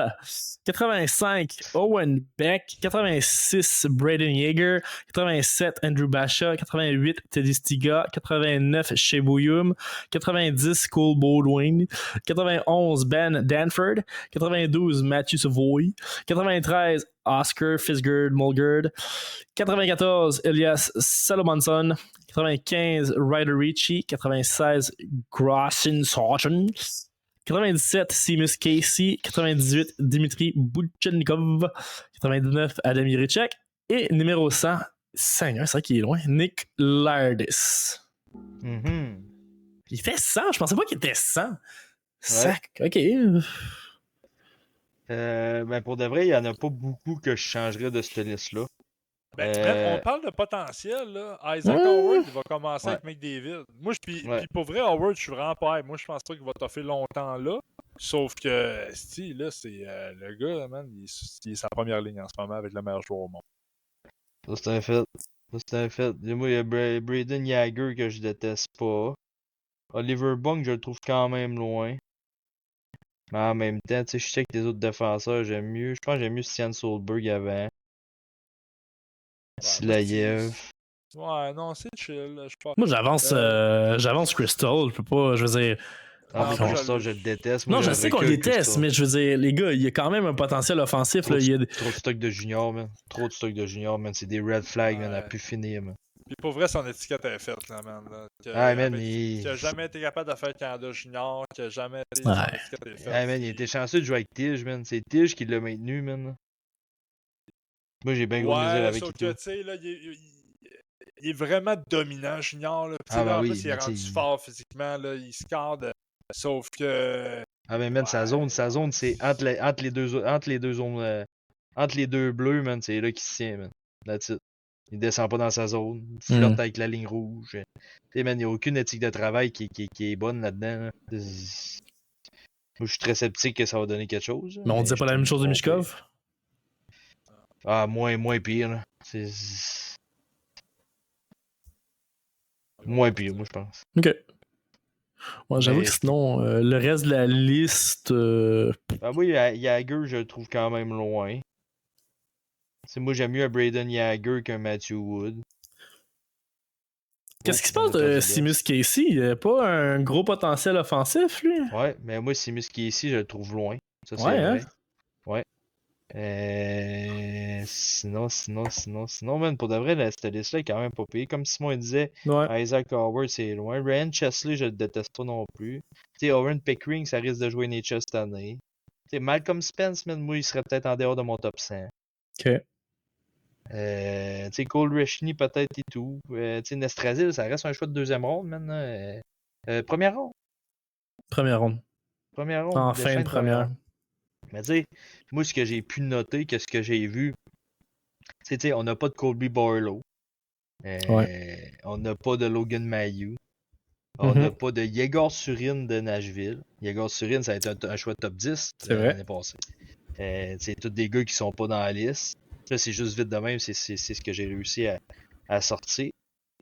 85, Owen Beck. 86, Braden Yeager. 87, Andrew Basha. 88, Teddy Stiga. 89, Shea Bouyoum. 90, Cole Baldwin. 91, Ben Danford. 92, Matthew Savoy. 93, Oscar Fisgard Mulgard. 94, Elias Salomonson. 95, Ryder Ricci. 96, Grossin Sargent. 97, Seamus Casey. 98, Dimitri Bouchenkov. 99, Adam Yerichek. Et numéro 100, Seigneur, c'est vrai qu'il est loin, Nick Lardis.
Mhm.
Il fait 100, je pensais pas qu'il était 100. Sac, ok.
Ben pour de vrai, il n'y en a pas beaucoup que je changerais de cette liste-là.
Man, on parle de potentiel, là. Isaac
Ouais.
Howard, il va commencer
Ouais.
avec McDavid. Moi, puis
Ouais.
pour vrai, Howard, je suis vraiment pas hype. Moi, je pense pas qu'il va toffer longtemps là. Sauf que, si, là, c'est le gars, là, man, il est sa première ligne en ce moment avec le meilleur joueur au monde.
Ça, c'est un fait. Ça, c'est un fait. Et moi, il y a Braden Yager que je déteste pas. Oliver Bunk, je le trouve quand même loin. Mais en même temps, tu sais, je sais que les autres défenseurs, j'aime mieux. Je pense que j'aime mieux Stian Solberg avant. Silayev.
Ouais, non, c'est chill. Je pense.
Moi, j'avance Crystal. Je peux pas, je veux dire.
Ah, mais
moi,
Crystal, je le déteste.
Non,
Moi,
je sais qu'on le
recule
déteste,
Crystal.
mais je veux dire, les gars, il y a quand même un potentiel offensif.
Trop,
Là,
trop de stock de junior, man. Trop de stock de junior, man. C'est des red flags, man, à plus finir, man.
Puis pour vrai, son étiquette est faite, là, man. Là,
Ah, man,
qui a jamais été capable de faire Canada Junior, qui a jamais été.
Ouais.
Son étiquette est faite.
Ah, man, il était chanceux de jouer avec Tige, man. C'est Tige qui l'a maintenu, man. Moi, j'ai bien gros de misère
Ouais,
avec
sauf
Ito.
que, tu sais, là, il est vraiment dominant, Junior. Là.
Ah, ben
Là, en
oui,
plus, il est
mais
rendu
t'sais,
fort physiquement. Là, il score Sauf que.
ah, mais man, sa zone, c'est entre les deux zones, entre les deux bleus, man. C'est là qu'il se tient, man. That's it. Il descend pas dans sa zone. Il flirte avec la ligne rouge. Tu sais, man, il n'y a aucune éthique de travail qui est bonne là-dedans. Là. Moi, je suis très sceptique que ça va donner quelque chose.
Mais on disait
je
pas la
peux
même
me
chose de
tromper.
Mishkov?
Ah, moins pire, là. Moins pire, moi, je pense.
Ok. Ouais, j'avoue
Mais
que sinon, le reste de la liste.
Ah, moi, Yager, je le trouve quand même loin. Moi, j'aime mieux un Braden Yager qu'un Matthew Wood.
Qu'est-ce qui se passe de Seamus Casey? Il a pas un gros potentiel offensif, lui?
Ouais, mais moi, Seamus Casey, je le trouve loin. Ça, c'est
Ouais,
vrai.
hein?
Ouais. Sinon, man, pour de vrai, cette liste-là est quand même pas pire. Comme Simon disait,
Ouais.
Isaac Howard, c'est loin. Ryan Chesley, je le déteste pas non plus. Tu sais, Owen Pickering, ça risque de jouer NHL cette année. Tu sais, Malcolm Spence, man, moi, il serait peut-être en dehors de mon top 100.
Ok.
Tu sais, Cole Reshny, peut-être et tout. Tu sais, Nestrasil, ça reste un choix de deuxième ronde maintenant. Première ronde.
Première ronde.
Première ronde.
En fin de première.
Mais tu sais, moi, ce que j'ai pu noter, que ce que j'ai vu, c'est, tu sais, on n'a pas de Colby Barlow. On n'a pas de Logan Mailloux. On n'a pas de Yegor Surin de Nashville. Yegor Surin, ça a été un choix top 10 l'année passée. C'est tous des gars qui sont pas dans la liste. Là, c'est juste vite de même, c'est ce que j'ai réussi à sortir.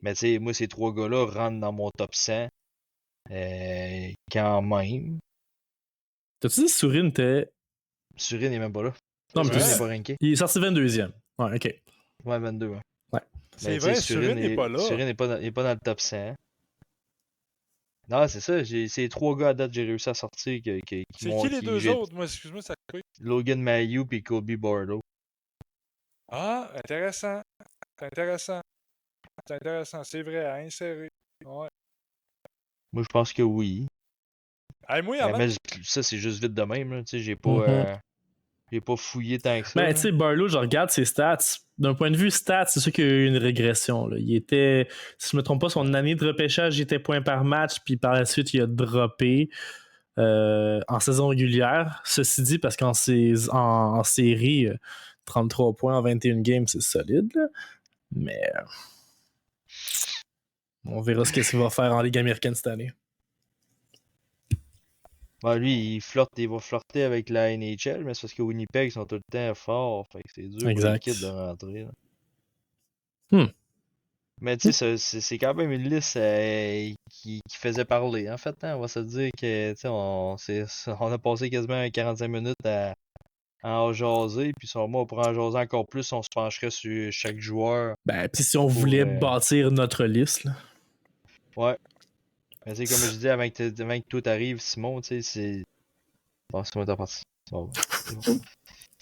Mais tu sais, moi, ces 3 gars-là rentrent dans mon top 100 quand même.
T'as-tu dit Surin était.
Surin n'est même pas là.
Non, mais
Surin
n'est pas ranké.
il est sorti 22e. Ouais, ok.
Ouais, 22, ouais.
C'est vrai, Surin n'est pas là.
Surin n'est pas dans le top 100. Non, c'est ça. C'est 3 gars à date que j'ai réussi à sortir.
C'est qui les 2 autres? Moi, excuse-moi, ça a coupé.
Logan Mailloux et Kobe Barlow.
Ah, intéressant. C'est intéressant. C'est intéressant. C'est vrai, à insérer. Ouais.
Moi, je pense que oui.
Hey, moi, avant...
Mais ça, c'est juste vite de même. Là. Tu sais, j'ai pas fouillé tant que ça.
Ben, tu sais, Barlow, je regarde ses stats. D'un point de vue stats, c'est sûr qu'il y a eu une régression. Là. Il était, si je me trompe pas, son année de repêchage, il était point par match, puis par la suite, il a droppé en saison régulière. Ceci dit, parce qu'en en série, 33 points en 21 games, c'est solide. Là. Mais on verra ce qu'il va faire en Ligue américaine cette année.
Ben, lui, il va flirter avec la NHL, mais c'est parce que Winnipeg ils sont tout le temps forts. Fait que c'est dur pour les kids de rentrer. Mais tu sais, c'est quand même une liste qui faisait parler. En fait, hein, on va se dire que on a passé quasiment 45 minutes à en jaser, puis sûrement pour en jaser encore plus, on se pencherait sur chaque joueur.
Ben, puis si on voulait bâtir notre liste. Là.
Ouais. Mais tu sais, comme je disais, avant que tout arrive, Simon, tu sais, c'est. Bon, c'est moi ta partie. Bon.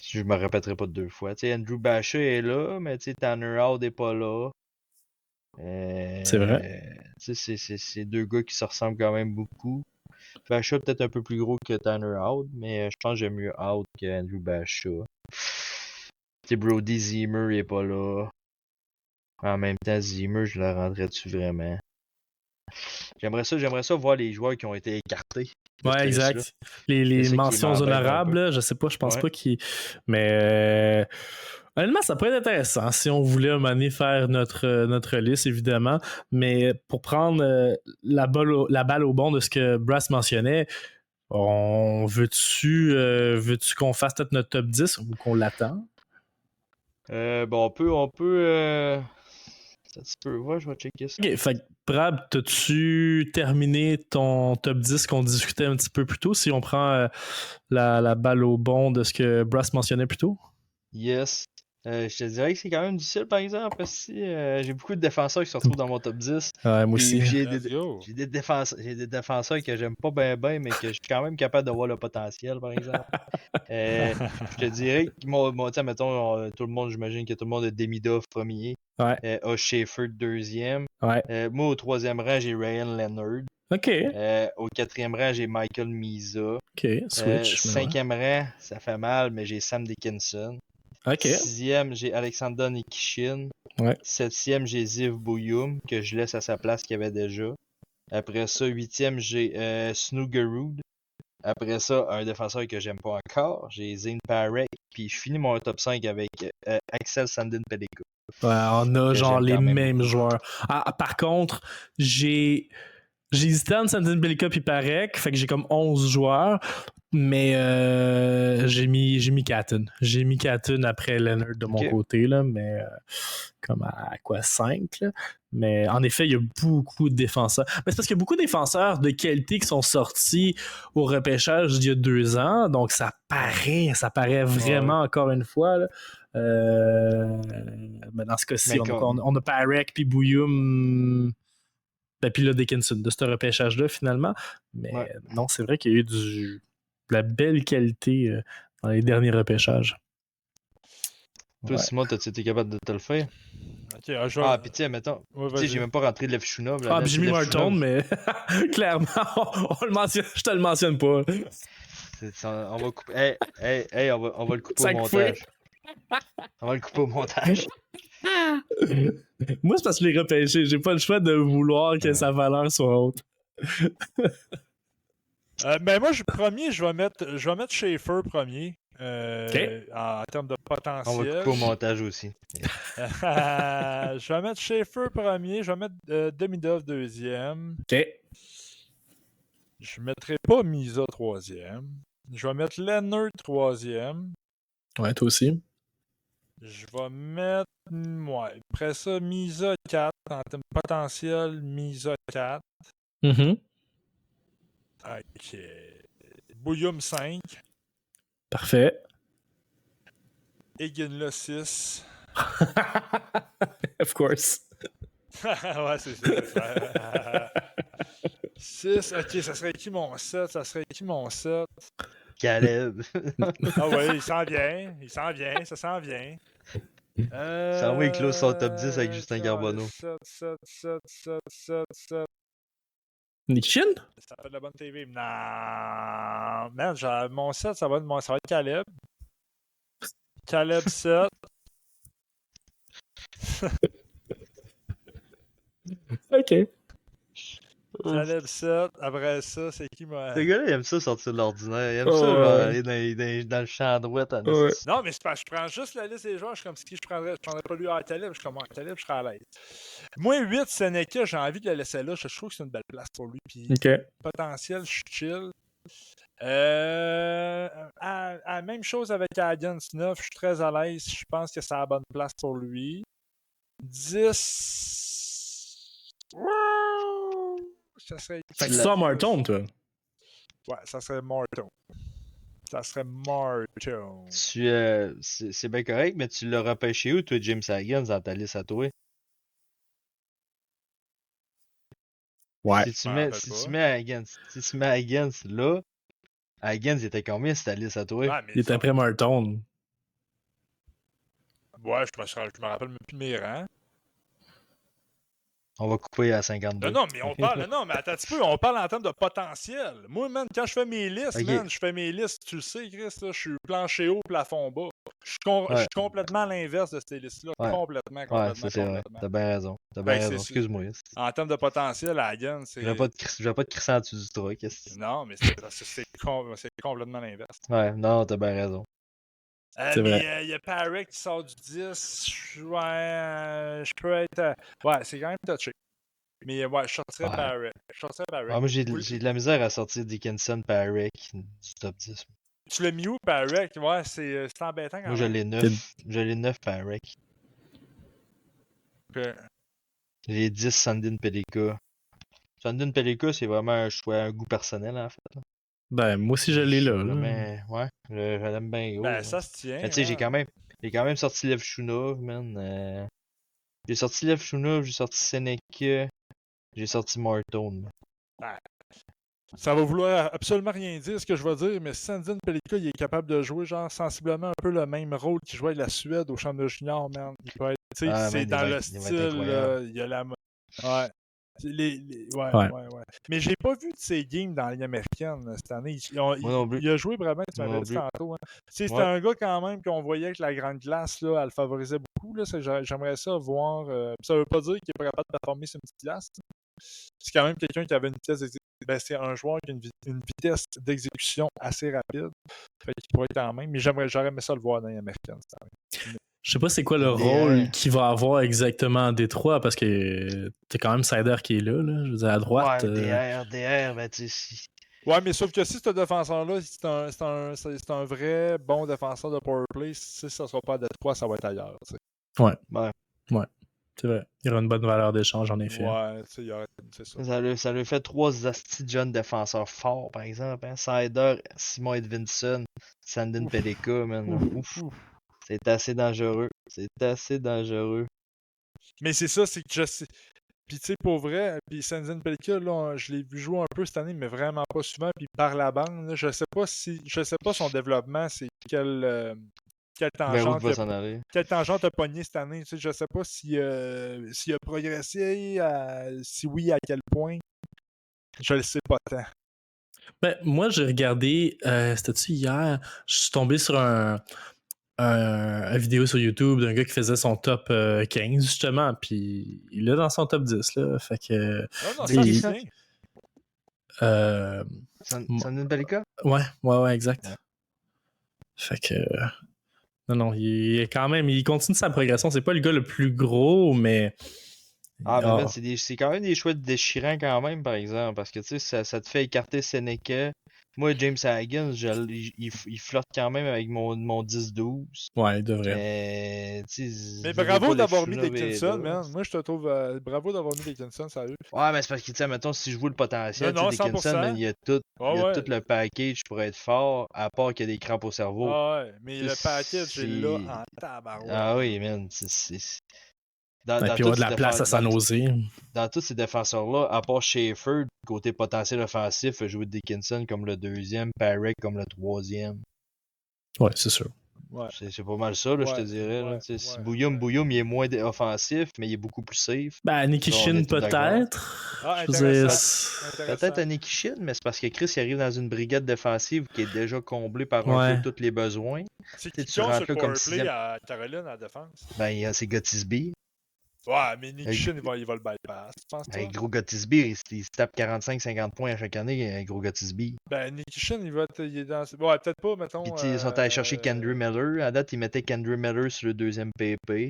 Je me répéterai pas 2 fois. Tu sais, Andrew Bachet est là, mais tu sais, Tanner Howard est pas là.
C'est vrai.
Tu sais, c'est 2 gars qui se ressemblent quand même beaucoup. Bachet peut-être un peu plus gros que Tanner Howard, mais je pense que j'aime mieux Howard que Andrew Bachet. Tu sais, Brody Zimmer est pas là. En même temps, Zimmer, je le rendrais-tu vraiment? J'aimerais ça voir les joueurs qui ont été écartés.
Ouais, exact. Les mentions honorables, je sais pas, je pense pas qu'ils. Mais honnêtement, ça pourrait être intéressant si on voulait un moment donné faire notre liste, évidemment. Mais pour prendre la balle au bon de ce que Brass mentionnait, veux-tu qu'on fasse peut-être notre top 10 ou qu'on l'attend?
Bon, on peut un petit peu. Ouais, je vais checker ça.
Ok, fait que Brad, t'as-tu terminé ton top 10 qu'on discutait un petit peu plus tôt si on prend la balle au bon de ce que Brass mentionnait plus tôt?
Yes. Je te dirais que c'est quand même difficile, par exemple, parce que j'ai beaucoup de défenseurs qui se retrouvent dans mon top 10.
Ouais, moi aussi.
J'ai des défenseurs que j'aime pas bien, mais que je suis quand même capable de voir le potentiel, par exemple. Je te dirais que, mettons, tout le monde, j'imagine que tout le monde a Demidov premier.
Ouais.
A Schaefer deuxième.
Ouais.
Moi, au 3e rang, j'ai Ryan Leonard.
OK.
Au 4e rang, j'ai Michael Misa.
OK, switch.
5e rang, ça fait mal, mais j'ai Sam Dickinson.
OK.
6e, j'ai Alexander Nikishin.
Ouais.
7e, j'ai Ziv Bouyoum, que je laisse à sa place qu'il y avait déjà. Après ça, 8e, j'ai Snoogerud. Après ça, un défenseur que j'aime pas encore, j'ai Zane Parek. Puis je finis mon top 5 avec Axel Sandin Pellico.
Ouais, on a genre les mêmes joueurs. Par contre, j'ai hésité entre Sandin Pellico puis Parek, fait que j'ai comme 11 joueurs. Mais j'ai mis Catton. J'ai mis Catton après Leonard de mon côté, là, mais comme à quoi 5. Là. Mais en effet, il y a beaucoup de défenseurs. Mais c'est parce qu'il y a beaucoup de défenseurs de qualité qui sont sortis au repêchage il y a 2 ans. Donc ça paraît vraiment encore une fois. Là. Mais dans ce cas-ci, on a Parek puis Bouyoum. Ben, puis là, Dickinson de ce repêchage-là, finalement. Mais non, c'est vrai qu'il y a eu de la belle qualité dans les derniers repêchages.
Toi, Simon, t'as-tu été capable de te le faire?
Okay,
puis tiens, mettons, j'ai même pas rentré de Lefchuna.
Puis j'ai mis Martin, mais clairement, je te le mentionne pas.
On va couper. On va le couper au montage. On va le couper au montage.
Moi, c'est parce que je l'ai repêché. J'ai pas le choix de vouloir que sa valeur soit haute.
Ben moi, premier, je vais mettre Schaefer premier. En termes de
On va
potentiel.
couper au montage aussi.
Je vais mettre Schaefer premier, je vais mettre Demidov deuxième.
OK.
Je mettrai pas Misa troisième. Je vais mettre Leonard troisième.
Ouais, toi aussi.
Je vais mettre. Ouais. Après ça, Misa 4. En termes de potentiel, Misa 4.
Mhm.
OK. Bouillum 5.
Parfait.
Eginla 6.
Of course.
Ouais, c'est ça. 6. OK, ça serait qui mon 7? Ça serait qui mon 7?
Caleb.
Ah ouais, il s'en vient. Ça s'en vient.
Ça va, il close son top 10 avec Justin Carbonneau.
7.
Nikishin?
Ça fait de la bonne TV. Non. Man, mon 7, ça va être Caleb. Caleb 7.
OK.
Caleb 7. Après ça, c'est qui moi?
Ce gars-là, il aime ça sortir de l'ordinaire. Il aime
Oh,
ça, genre,
ouais.
aller dans le champ droit.
Ouais.
Non, mais c'est parce que je prends juste la liste des joueurs. Je suis comme si je prendrais pas lui à Caleb. Je suis comme Caleb, je serais à l'aise. Moi, 8, Seneca, j'ai envie de le laisser là. Je trouve que c'est une belle place pour lui. Puis,
OK.
potentiel, je suis chill. Même chose avec Agents 9. Je suis très à l'aise. Je pense que c'est la bonne place pour lui. 10. Ça serait.
Fait que tu sors Marton, toi.
Ouais, ça serait Marton.
C'est bien correct, mais tu l'as repêché où, toi, James Higgins, dans ta liste à toi?
Ouais.
Si tu mets Higgins là, Higgins était combien sur ta liste à toi?
Ouais, mais
Il est après Marton.
Ouais, je me rappelle même plus de mes rangs.
On va couper à 52.
Non, mais on parle. Non, mais attends un petit peu, on parle en termes de potentiel. Moi, man, quand je fais mes listes,
Ok.
je fais mes listes, tu le sais, Chris, là, je suis plancher haut, plafond bas. Je suis complètement à l'inverse de ces listes-là.
Ouais.
Complètement.
Ouais, ça c'est vrai. T'as bien raison. Excuse-moi.
En termes de potentiel, à Hagen, c'est.
Je vais pas te crisser en dessous du truc.
Non, mais c'est complètement l'inverse.
Ouais, non, t'as bien raison.
C'est vrai.
Mais il y a Parek qui sort du 10. Ouais, je peux être. Ouais, c'est quand même touché. Mais ouais, je sortirais Parek.
Moi, j'ai de la misère à sortir Dickinson Parek du top 10.
Tu l'as mis où, Parek? Ouais, c'est embêtant quand même.
Moi, je l'ai 9. Je l'ai 9 Parek.
Okay.
J'ai 10 Sandin Pelika. Sandin Pelika, c'est vraiment un choix, un goût personnel, en fait.
Ben, moi aussi, je l'ai là.
Mais, ouais, je l'aime bien gros.
Ben, ça se tient.
Mais tu sais, j'ai quand même sorti Lev Shunov, man. J'ai sorti Lev Shunov, j'ai sorti Seneca, j'ai sorti Marton.
Ben, ça va vouloir absolument rien dire ce que je vais dire, mais Sandin Pelika, il est capable de jouer genre sensiblement un peu le même rôle qu'il jouait avec la Suède au championnat junior, man. Il peut être, tu sais, c'est dans le style, il y a la. Ouais. Ouais. Mais j'ai pas vu de ses games dans la Ligue américaine cette année. Il a joué vraiment, tu m'avais dit tantôt. Hein. C'était un gars quand même qu'on voyait que la grande glace, là, elle le favorisait beaucoup. Là, j'aimerais ça voir. Ça veut pas dire qu'il est pas capable de performer sur une petite glace. C'est quand même quelqu'un qui avait une vitesse c'est un joueur qui a une vitesse d'exécution assez rapide. Fait qu'il pourrait être quand même. Mais j'aurais aimé ça le voir dans la Ligue américaine cette année.
Je sais pas c'est quoi le rôle qu'il va avoir exactement à Détroit parce que t'as quand même Sider qui est là. Je veux dire, à droite.
Ouais, DR, ben tu sais.
Ouais, mais sauf que si ce défenseur-là, c'est un vrai bon défenseur de powerplay, si ça sera pas à Détroit, ça va être ailleurs. T'sais.
Ouais. C'est vrai. Il y aura une bonne valeur d'échange, en effet.
Ouais, c'est ça.
Ça lui fait 3 astis de jeunes défenseurs forts, par exemple. Hein? Sider, Simon Edvinson, Sandin Pelika, man. Ouf. C'est assez dangereux.
Mais c'est ça, c'est que je sais. Puis tu sais, pour vrai, puis Sandin Pelika, là, je l'ai vu jouer un peu cette année, mais vraiment pas souvent. Puis par la bande, là, je sais pas son développement, c'est quel tangente a pogné cette année. Tu sais, je sais pas s'il a progressé, si oui, à quel point. Je le sais pas tant.
Ben, moi, j'ai regardé, c'était-tu hier? Je suis tombé sur une vidéo sur YouTube d'un gars qui faisait son top 15, justement, puis il est dans son top 10, là, fait que...
Non, ça c'est
Sandin Pelika?
Ouais, exact. Fait que. Non, il est quand même. Il continue sa progression. C'est pas le gars le plus gros, mais.
Ah, mais man, c'est quand même des choix déchirants quand même, par exemple, parce que tu sais, ça te fait écarter Seneca. Moi, James Hagen, il flotte quand même avec mon 10-12.
Ouais, il devrait.
Mais bravo d'avoir mis Dickinson, man. Moi, je te trouve. Bravo d'avoir mis Dickinson, sérieux.
Ouais, mais c'est parce que, tu sais, mettons, si je vois le potentiel,
Non,
Dickinson, man, il y a tout le package pour être fort, à part qu'il y a des crampes au cerveau.
Ah ouais, mais le package est là en tabarouette.
Ah oui, man.
Et puis, il y a de la place à San Jose.
Dans tous ces défenseurs-là, à part Schaefer, côté potentiel offensif, jouer Dickinson comme le deuxième, Parek comme le troisième.
Ouais, c'est sûr.
Ouais. C'est pas mal ça, là, je te dirais. Là. Si Bouyoum, il est moins offensif, mais il est beaucoup plus safe.
Nikishin peut-être.
Ah,
peut-être à Nikishin, mais c'est parce que Chris il arrive dans une brigade défensive qui est déjà comblée par un peu tous les besoins.
C'est qui tu rentres là comme sixième à Caroline à la défense?
C'est Gottisby.
Ouais, mais Nikishin, il va le bypass, tu penses?
Gros Gottisby, il se tape 45-50 points à chaque année, gros Gottisby.
Nikishin, il est dans. Ouais, peut-être pas, mettons.
Puis, ils sont allés chercher Kendry Miller. À date, ils mettaient Kendry Miller sur le deuxième PP.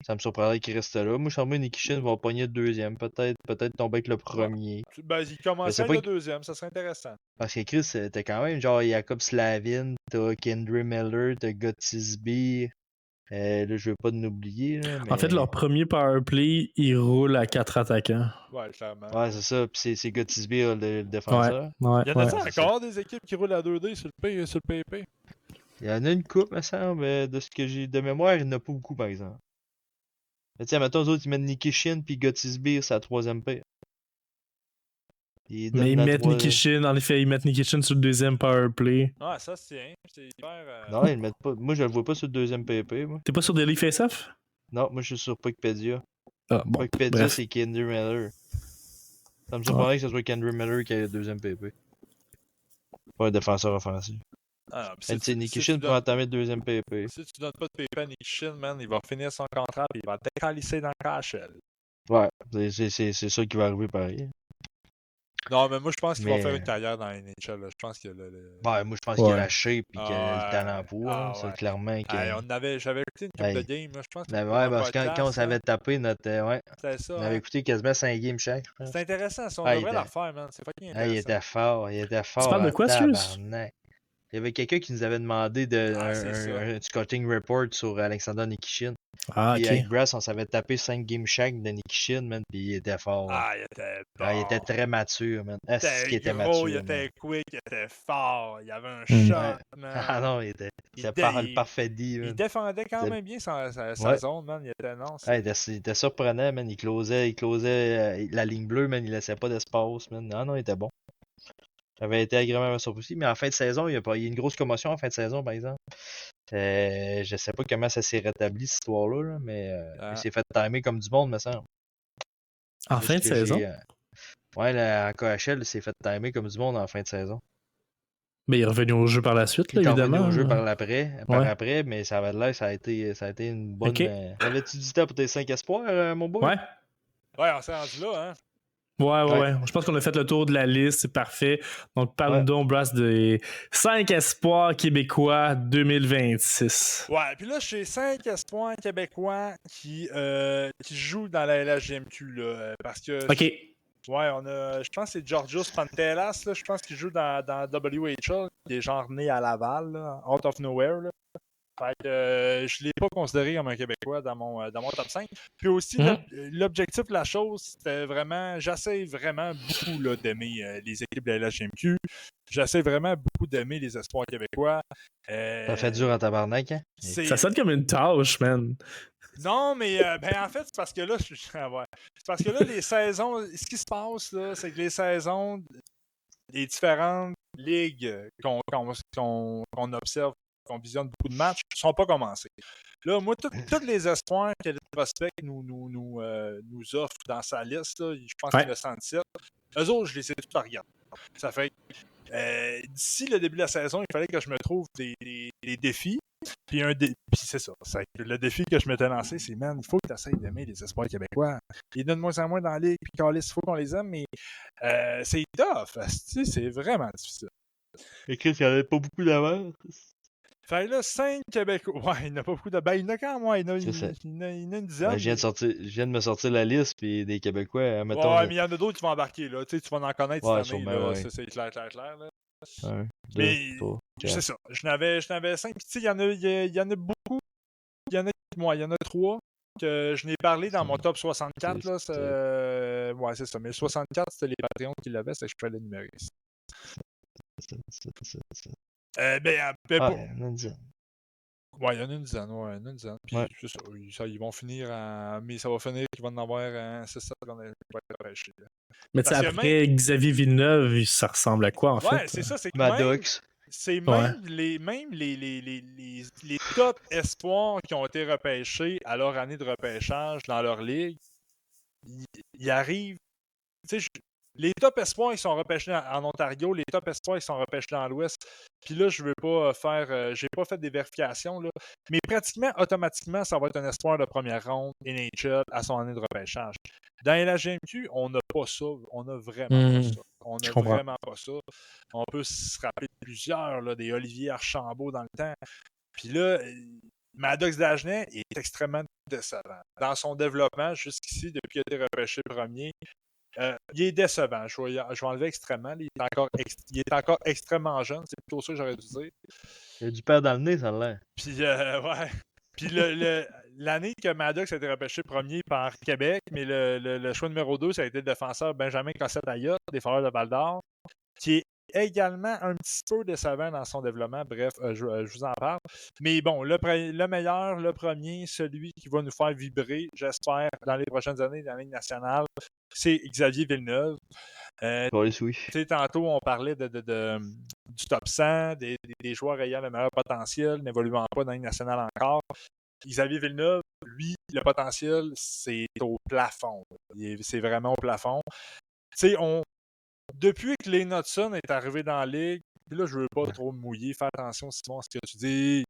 Ça me surprendrait qu'il reste là. Moi, je sens que Nikishin va pogner le deuxième. Peut-être tomber avec le premier.
Il commencerait avec le deuxième, ça serait intéressant.
Parce que Chris, t'as quand même genre Jacob Slavin, t'as Kendry Miller, t'as Gottisby. Là, je veux pas l'oublier. Mais...
En fait, leur premier powerplay, il roule à 4 attaquants.
Ouais, clairement.
Ouais, c'est ça. Puis c'est Gottisby, le défenseur.
Ouais,
il y en a encore des équipes qui roulent à 2D sur le PP?
Il y en a une coupe, me semble. De ce que j'ai de mémoire, il n'y en a pas beaucoup, par exemple. Mais tiens, mettons, eux autres, ils mettent Nikishin puis Gottisby, c'est la troisième paire.
Mais ils mettent Nikishin, en effet, ils mettent Nikishin sur le deuxième powerplay.
Ah, ça c'est hyper.
Non, ils le mettent pas. Moi, je le vois pas sur le deuxième PP. Moi.
T'es pas sur Daily Face-Off?
Non, moi, je suis sur Wikipedia.
Ah, bon,
Wikipedia, c'est Kendry Miller. Ça me surprendrait que ce soit Kendry Miller qui ait le deuxième PP. Pas un défenseur offensif.
Ah,
c'est Nikishin pour entamer le deuxième PP.
Si tu donnes pas de PP à Nikishin, man, il va finir son contrat et il va décalisser dans le KHL.
Ouais, c'est ça qui va arriver pareil.
Non, mais moi, je pense qu'il va faire une carrière dans la NHL. Là. Je pense que
moi, je pense qu'il a la shape et qu'il a le talent pour. C'est clairement que...
J'avais écouté une couple de games. Là. Je pense que
parce que quand on s'avait tapé notre...
ça,
on avait écouté quasiment 5 games chaque.
C'est intéressant. On devrait la refaire, man. C'est fucking intéressant.
Il était fort. Tu
parles de quoi, excuse?
Il y avait quelqu'un qui nous avait demandé un scouting report sur Alexander Nikishin.
Ah,
puis
ok.
avec Brass, on s'avait tapé 5 games chaque de Nikishin, man, puis il était fort.
Ah, il était bon.
Il était très mature, man.
Il était mature. Il était quick, il était fort, il avait un shot, man.
Ah non, il était le parfait D, man.
Il défendait quand même bien sa zone, man.
Il était surprenant, man. Il closait la ligne bleue, man. Il laissait pas d'espace, man. Non, il était bon. J'avais été agréablement surpris. Mais en fin de saison, il y a une grosse commotion en fin de saison, par exemple. Je sais pas comment ça s'est rétabli, cette histoire-là, là, mais il s'est fait timer comme du monde, me semble.
En fin de saison?
En KHL, il s'est fait timer comme du monde en fin de saison.
Mais il est revenu au jeu par la suite, là, évidemment.
Il est revenu au jeu par après, mais ça avait l'air, ça a été une bonne... Avais-tu du temps pour tes 5 espoirs, mon beau?
Ouais, on s'est rendu là, hein.
Ouais. Je pense qu'on a fait le tour de la liste, c'est parfait. Donc, parle-nous donc, Brass, des 5 espoirs québécois 2026.
Ouais, puis là, j'ai 5 espoirs québécois qui jouent dans la LHGMQ, là, parce que...
OK.
Ouais, je pense que c'est Georgios Pantelas, là, je pense qu'il joue dans WHL, qui est genre né à Laval, là, out of nowhere, là. Fait que je ne l'ai pas considéré comme un Québécois dans mon top 5. Puis aussi, l'objectif de la chose, c'était vraiment, j'essaie vraiment beaucoup là, d'aimer les équipes de la LHMQ. J'essaie vraiment beaucoup d'aimer les espoirs québécois.
Ça fait dur en tabarnak, hein?
Ça sonne comme une tâche, man.
Non, mais en fait, c'est parce que là, c'est parce que là, les saisons, ce qui se passe, là, c'est que les saisons des différentes ligues qu'on observe, qu'on visionne beaucoup de matchs, ne sont pas commencés. Là, moi, tous les espoirs que le prospect nous offre dans sa liste, là, je pense qu'il y en a 117, eux autres, je les ai tous à regarder. Ça fait que d'ici le début de la saison, il fallait que je me trouve des défis. Puis c'est ça. Le défi que je m'étais lancé, c'est, man, il faut que tu essaies d'aimer les espoirs québécois. Il y en a de moins en moins dans la ligue, puis il faut qu'on les aime, mais c'est tough. C'est vraiment difficile.
Et Chris, il n'y en avait pas beaucoup d'avance.
Fait là, 5 Québécois. Ouais, il n'y en a pas beaucoup de. Ben, il y en a quand même, ouais,
C'est ça.
il y en a une dizaine.
Ben, je viens de me sortir la liste, puis des Québécois, mettons.
Ouais, mais il y en a d'autres qui vont embarquer, là. Tu sais, tu vas en connaître cette année,
sûrement,
là.
ouais.
C'est clair, là.
1, 2,
Mais
3,
c'est
4.
ça. Je n'avais 5. Puis, tu sais, il y en a beaucoup. Il y en a 3 que je n'ai parlé dans mon top 64, là. Ouais, c'est ça. Mais le 64, c'était les Patreons qui l'avaient, c'est que je pouvais l'énumérer. Ben,
Il y en a
une dizaine. Ouais, il y en a une dizaine. Puis, c'est ça, ils vont finir mais ça va finir qu'ils vont en avoir c'est ça qu'on va être repêché.
Mais tu sais, après, Xavier Villeneuve, ça ressemble à quoi, en fait?
Ouais, c'est ça, c'est que
Maddox.
c'est même les top espoirs qui ont été repêchés à leur année de repêchage dans leur ligue, ils arrivent. Tu sais, les top espoirs, ils sont repêchés en Ontario, les top espoirs, ils sont repêchés dans l'Ouest. Puis là, je veux pas j'ai pas fait des vérifications, là, mais pratiquement, automatiquement, ça va être un espoir de première ronde NHL à son année de repêchage. Dans la GMQ, on n'a pas ça. On n'a vraiment pas ça. On n'a vraiment pas ça. On peut se rappeler de plusieurs, là, des Olivier Archambault dans le temps. Puis là, Maddox Dagenet est extrêmement décevant. Dans son développement, jusqu'ici, depuis qu'il a été repêché premier, il est décevant. Je vais enlever extrêmement. Il est encore extrêmement jeune. C'est plutôt ça que j'aurais dû dire.
Il y a du père dans le nez, ça a l'air.
Puis, ouais. Puis l'année que Maddox a été repêché premier par Québec, mais le choix numéro 2, ça a été le défenseur Benjamin Cossette-Ayotte, des Foreurs de Val-d'Or, qui est également un petit peu décevant dans son développement. Bref, je vous en parle. Mais bon, le meilleur, le premier, celui qui va nous faire vibrer, j'espère, dans les prochaines années dans la Ligue nationale, c'est Xavier Villeneuve. Tantôt, on parlait du top 100, des joueurs ayant le meilleur potentiel, n'évoluant pas dans la Ligue nationale encore. Xavier Villeneuve, lui, le potentiel, c'est au plafond. C'est vraiment au plafond. Tu sais, depuis que Lane Hutson est arrivé dans la Ligue, puis là, je veux pas trop me mouiller, fais attention, Simon, à ce que tu dis.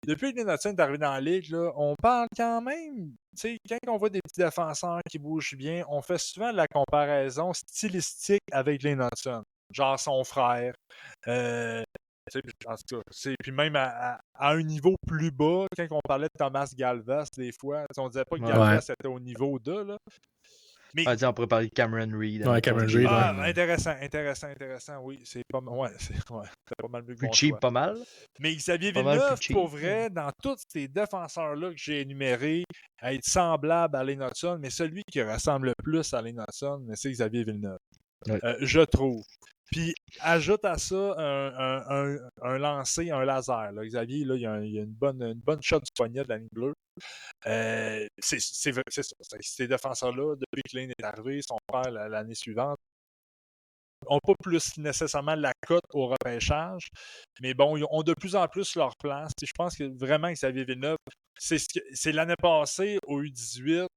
Depuis que Lane Hutson est arrivé dans la Ligue, là, on parle quand même, tu sais, quand on voit des petits défenseurs qui bougent bien, on fait souvent la comparaison stylistique avec Lane Hutson. Genre son frère. En tout cas, puis même à un niveau plus bas, quand on parlait de Thomas Galvas, des fois, on disait pas que Galvas était au niveau 2, là. Mais...
on pourrait parler de Cameron Reed.
Ouais, Cameron Reed.
Intéressant, oui. C'est pas mal. C'est pas mal mieux que
plus cheap, pas mal.
Mais Xavier Villeneuve, pour vrai, dans tous ces défenseurs-là que j'ai énumérés, à être semblable à Lane Hutson, mais celui qui ressemble le plus à Lane Hutson, c'est Xavier Villeneuve.
Ouais.
Je trouve. Puis, ajoute à ça un lancer, un laser. Là. Xavier, là, il y a une bonne shot du poignet de la ligne bleue. C'est ça. Ces défenseurs-là, depuis que Lane est arrivé, son frère l'année suivante, n'ont pas plus nécessairement la cote au repêchage, mais bon, ils ont de plus en plus leur place. Je pense que vraiment Xavier Villeneuve, c'est l'année passée au U18.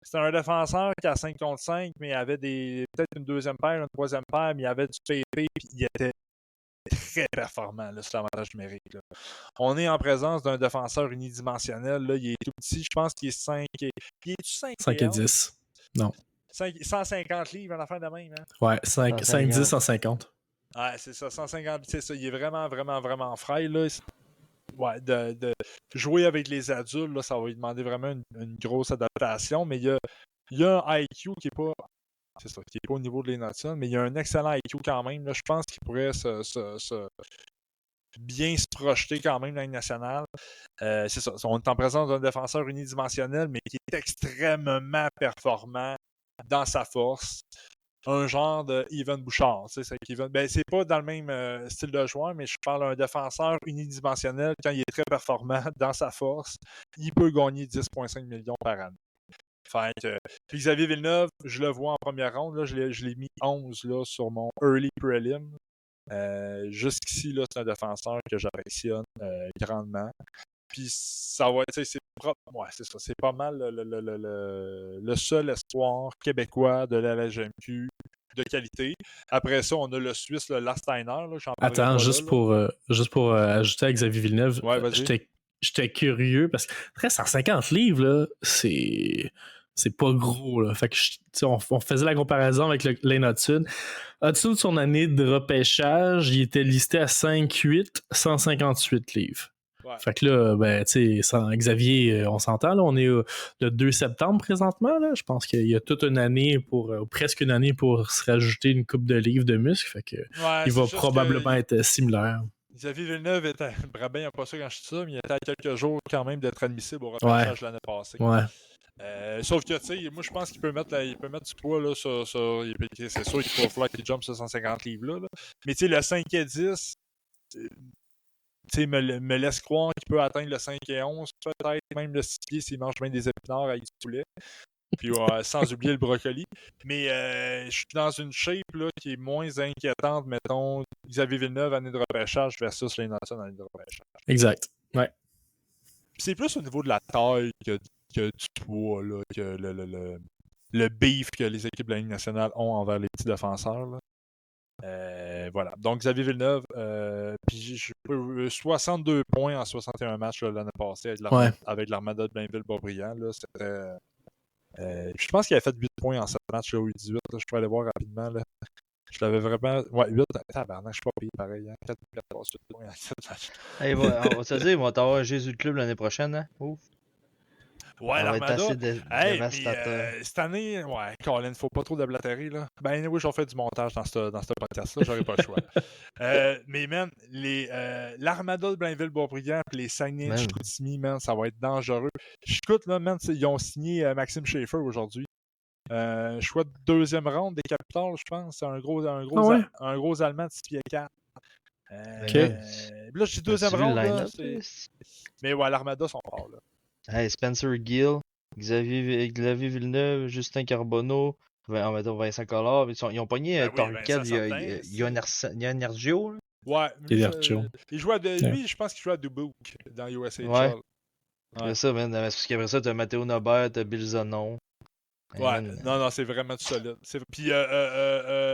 C'était un défenseur qui a 5 contre 5, mais il avait peut-être une deuxième paire, une troisième paire, mais il avait du PP, puis il était très performant là, sur l'avantage numérique. Là. On est en présence d'un défenseur unidimensionnel. Là, il est tout petit, je pense qu'il est 5. Il est-tu 5
et 10. Non.
150 livres à la fin de la même. Hein?
Ouais, 5-10, 150.
Ouais, c'est ça, 150, c'est ça. Il est vraiment, vraiment, vraiment frais. Là. Ouais, de jouer avec les adultes, là, ça va lui demander vraiment une grosse adaptation, mais il y a un IQ qui est pas. C'est ça, qui n'est pas au niveau de Lane Hutson, mais il y a un excellent IQ quand même. Là. Je pense qu'il pourrait bien se projeter quand même dans la Ligue nationale. C'est ça. On est en présence d'un défenseur unidimensionnel, mais qui est extrêmement performant dans sa force. Un genre de Evan Bouchard. C'est pas dans le même style de joueur, mais je parle d'un défenseur unidimensionnel. Quand il est très performant dans sa force, il peut gagner 10,5 millions par année. Fait que, puis Xavier Villeneuve, je le vois en première ronde. Là, je l'ai mis 11 là, sur mon early prelim. Jusqu'ici, là, c'est un défenseur que j'apprécie grandement. Puis ça va être, c'est propre. Ouais, c'est ça. C'est pas mal le seul espoir québécois de la LGMQ de qualité. Après ça, on a le Suisse, le Lasteiner. Là,
attends, juste pour ajouter à Xavier Villeneuve,
ouais,
j'étais curieux parce que 150 livres, là, c'est pas gros. Là. Fait que on faisait la comparaison avec Lane Hutson. Hutson, son année de repêchage, il était listé à 5-8, 158 livres.
Ouais.
Fait que là, ben, tu sais, Xavier, on s'entend, là, on est le 2 septembre présentement, là. Je pense qu'il y a toute une année presque une année pour se rajouter une coupe de livres de muscles. Fait que
Ouais,
il
c'est
va
juste
probablement
que
être similaire.
Xavier Villeneuve était. Brabin, il n'y a pas ça quand je dis ça, mais il était à quelques jours quand même d'être admissible au
Ouais,
repêchage l'année passée.
ouais.
Sauf que, tu sais, moi, je pense qu'il peut mettre, il peut mettre du poids là, c'est sûr qu'il va falloir qu'il jump sur 150 livres là. Mais tu sais, le 5 et 10, tu sais, me laisse croire qu'il peut atteindre le 5 et 11, peut-être même le 6 pieds s'il mange bien des épinards avec du poulet. Puis sans oublier le brocoli. Mais je suis dans une shape là, qui est moins inquiétante, mettons, Xavier Villeneuve, année de repêchage versus Lane Hudson, année de repêchage.
Exact. Ouais.
Puis c'est plus au niveau de la taille que du poids, là, que le beef que les équipes de la Ligue nationale ont envers les petits défenseurs. Là. Voilà. Donc, Xavier Villeneuve, puis 62 points en 61 matchs là, l'année passée avec l'Armada de Blainville-Boisbriand. Je pense qu'il avait fait 8 points en 7 matchs là, au 18. Là, je peux aller voir rapidement. Là. Je l'avais vraiment. Ouais, 8. Tabarnak, je suis pas payé pareil. Hein. 4 points en 7 matchs.
Hey, on va se dire, ils vont avoir Jésus de club l'année prochaine, hein? Ouf.
Ouais,
Ça va être
l'Armada.
assez
Hey,
dévastateur.
mais cette année, ouais, Colin, faut pas trop de blatterie, là. Ben oui, j'en fais du montage dans ce podcast-là, j'aurais pas le choix. Mais man, l'Armada de Blainville-Boisbriand et les Saguenay de
Man.
Chicoutimi, man, ça va être dangereux. J'écoute, là, man, ils ont signé Maxime Schaeffer aujourd'hui. Choix de deuxième ronde des Capitals, je pense. C'est un gros Allemand de 6 pieds 4.
OK.
Là, je dis deuxième
As-tu vu le
ronde, là.
line-up?
Mais ouais, l'Armada sont forts, là.
Hey, Spencer Gill, Xavier Villeneuve, Justin Carbonneau, Vincent Collard. Ils ont pogné
Ben oui,
Torrican,
Vincent Certain.
Ionergio.
Ouais,
Et
lui,
Artio.
il joue lui, je pense qu'il joue à Dubuque dans USHL.
Ouais.
Ouais.
C'est ça, man. Parce qu'après ça, t'as Matteo Nobert, t'as Bill Zanon. Hey,
Ouais,
man.
non, c'est vraiment du solide. Puis,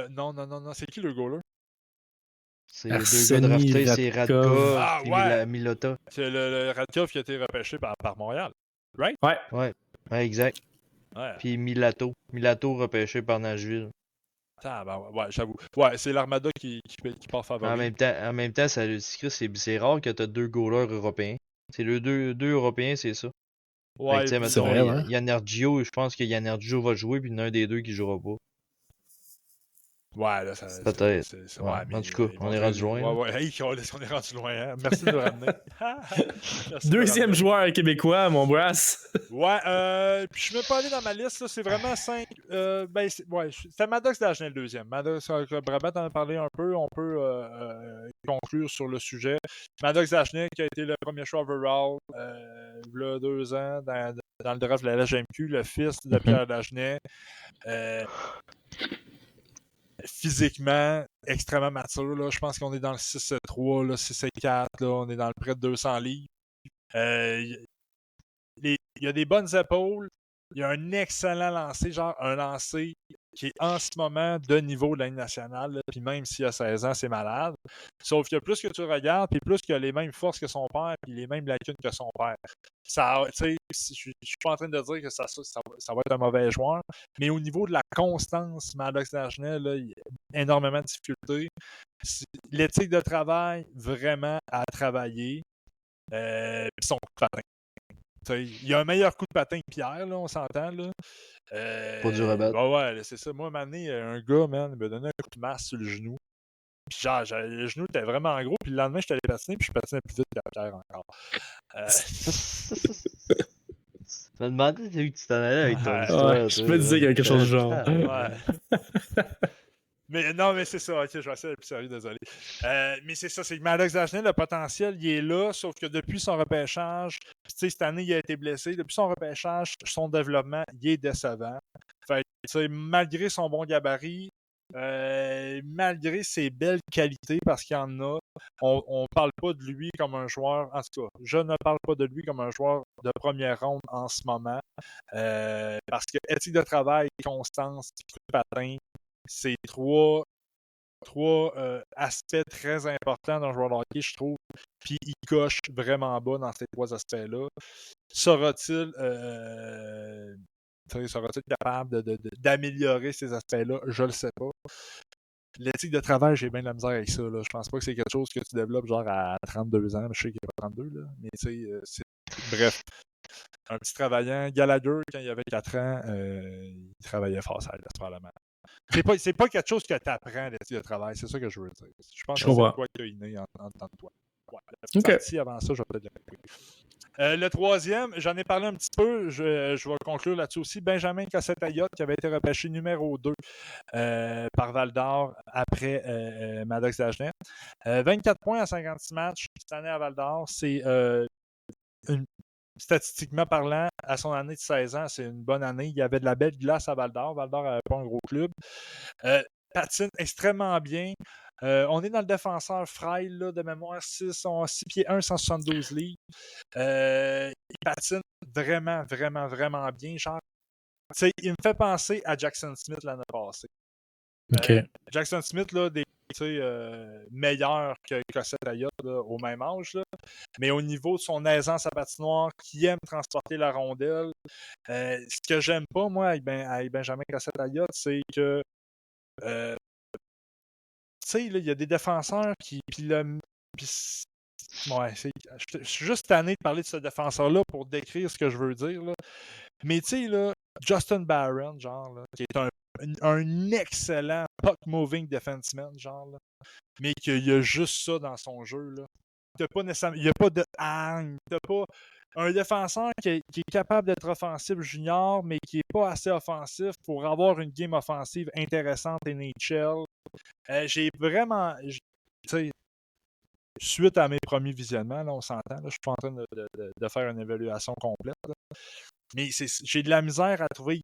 non, c'est qui le goaler?
C'est deux gars
Arseny
draftés, c'est
Radkov.
Radkov
Ah,
et
ouais!
Milota.
C'est le Radkov qui a été repêché par Montréal. Right?
Ouais.
Ouais, exact.
Ouais.
Puis Milato. Milato repêché par Nashville.
Ouais, j'avoue. Ouais, c'est l'Armada qui part favori.
En même temps, c'est rare que t'as deux goalers européens. C'est le deux Européens, c'est ça.
Ouais,
Fait que,
c'est
mettons,
vrai, ouais.
Yannergio, je pense que Yannergio va jouer, puis il y en a un des deux qui jouera pas.
ouais, là, ça.
Peut-être.
Ouais,
Ouais.
mais
En tout cas, on est rendu loin.
Ouais, hey, on est rendu loin. Hein? Merci de nous ramener. Merci de nous
Deuxième
ramener.
joueur québécois, mon brass.
Ouais, puis je ne suis pas allé dans ma liste, là, c'est vraiment 5. C'était Maddox Dagenet le deuxième. Maddox, Brabant en a parlé un peu, on peut conclure sur le sujet. Maddox Dagenet qui a été le premier choix overall il y a 2 ans dans le draft de la LHMQ, le fils de Pierre Dagenet. Physiquement, extrêmement mature. Là. Je pense qu'on est dans le 6-3, là, 6-4, là, on est dans le près de 200 livres. Il y a des bonnes épaules. Il y a un excellent lancer, genre un lancer qui est en ce moment de niveau de la Ligue nationale. Là, puis même s'il a 16 ans, c'est malade. Sauf que plus que tu regardes, puis plus qu'il a les mêmes forces que son père, puis les mêmes lacunes que son père. Je suis pas en train de dire que ça va être un mauvais joueur, mais au niveau de la constance, Maddox Dagenet, là, il y a énormément de difficultés. L'éthique de travail, vraiment à travailler. Puis son coup de patin. Il y a un meilleur coup de patin que Pierre, là, on s'entend. Là.
Pas du rabat.
Ouais, c'est ça. Moi, à un moment donné, un gars, man, il m'a donné un coup de masse sur le genou. Puis genre, le genou était vraiment gros. Puis le lendemain, j'étais allé patiner, puis je patinais plus vite que Pierre encore.
Je me demandais où tu t'en allais avec ton
Ouais,
histoire.
je me disais quelque chose du genre.
Ouais. Mais non, mais c'est ça. Ok, je vais essayer d'être plus sérieux, désolé. Mais c'est ça, c'est que Maddox Dagenet, le potentiel, il est là, sauf que depuis son repêchage, cette année, il a été blessé. Depuis son repêchage, son développement, il est décevant. Fait que, malgré son bon gabarit, malgré ses belles qualités, parce qu'il y en a, on ne parle pas de lui comme un joueur, en tout cas, je ne parle pas de lui comme un joueur de première ronde en ce moment, parce que éthique de travail, constance, coup de patin, c'est trois aspects très importants d'un joueur de hockey, je trouve. Puis il coche vraiment bas dans ces 3 aspects-là. Sera-t-il capable d'améliorer ces aspects-là? Je ne le sais pas. l'éthique de travail, j'ai bien de la misère avec ça. Là. Je pense pas que c'est quelque chose que tu développes genre à 32 ans. Je sais qu'il n'y a pas 32, là. Mais tu sais, bref. Un petit travaillant, Gallagher, quand il avait 4 ans, il travaillait fort à l'aise, probablement. C'est pas quelque chose que tu apprends, l'éthique de travail. C'est ça que je veux dire. Je pense
Je
que c'est
comprends.
quoi qui a inné en tant que toi. Ouais, la petite
Ok.
partie avant ça, je vais peut-être le troisième, j'en ai parlé un petit peu, je vais conclure là-dessus aussi. Benjamin Cossette-Ayotte, qui avait été repêché numéro 2 par Val d'Or après Maddox Dagenet. 24 points à 56 matchs cette année à Val d'Or. C'est statistiquement parlant, à son année de 16 ans, c'est une bonne année. Il y avait de la belle glace à Val d'Or. Val d'Or n'avait pas un gros club. Patine extrêmement bien. On est dans le défenseur frêle là, de mémoire, 6 pieds 1, 172 livres. Il patine vraiment, vraiment, vraiment bien. Genre, il me fait penser à Jackson Smith l'année passée.
Ok.
Jackson Smith, là, meilleur que Cossette-Ayotte au même âge. Là. Mais au niveau de son aisance à patinoire, qui aime transporter la rondelle, ce que j'aime pas, moi, avec Benjamin Cossette-Ayotte, c'est que il y a des défenseurs qui. Ouais, je suis juste tanné de parler de ce défenseur-là pour décrire ce que je veux dire. Là. Mais tu sais, là, Justin Barron, genre, là, qui est un excellent puck-moving defenseman, genre, là, mais qu'il y a juste ça dans son jeu. Là. Il n'y a pas de hang, t'as pas un défenseur qui est capable d'être offensif junior, mais qui n'est pas assez offensif pour avoir une game offensive intéressante NHL. J'ai vraiment. Suite à mes premiers visionnements, là, on s'entend, là, je suis pas en train de faire une évaluation complète. Là. Mais j'ai de la misère à trouver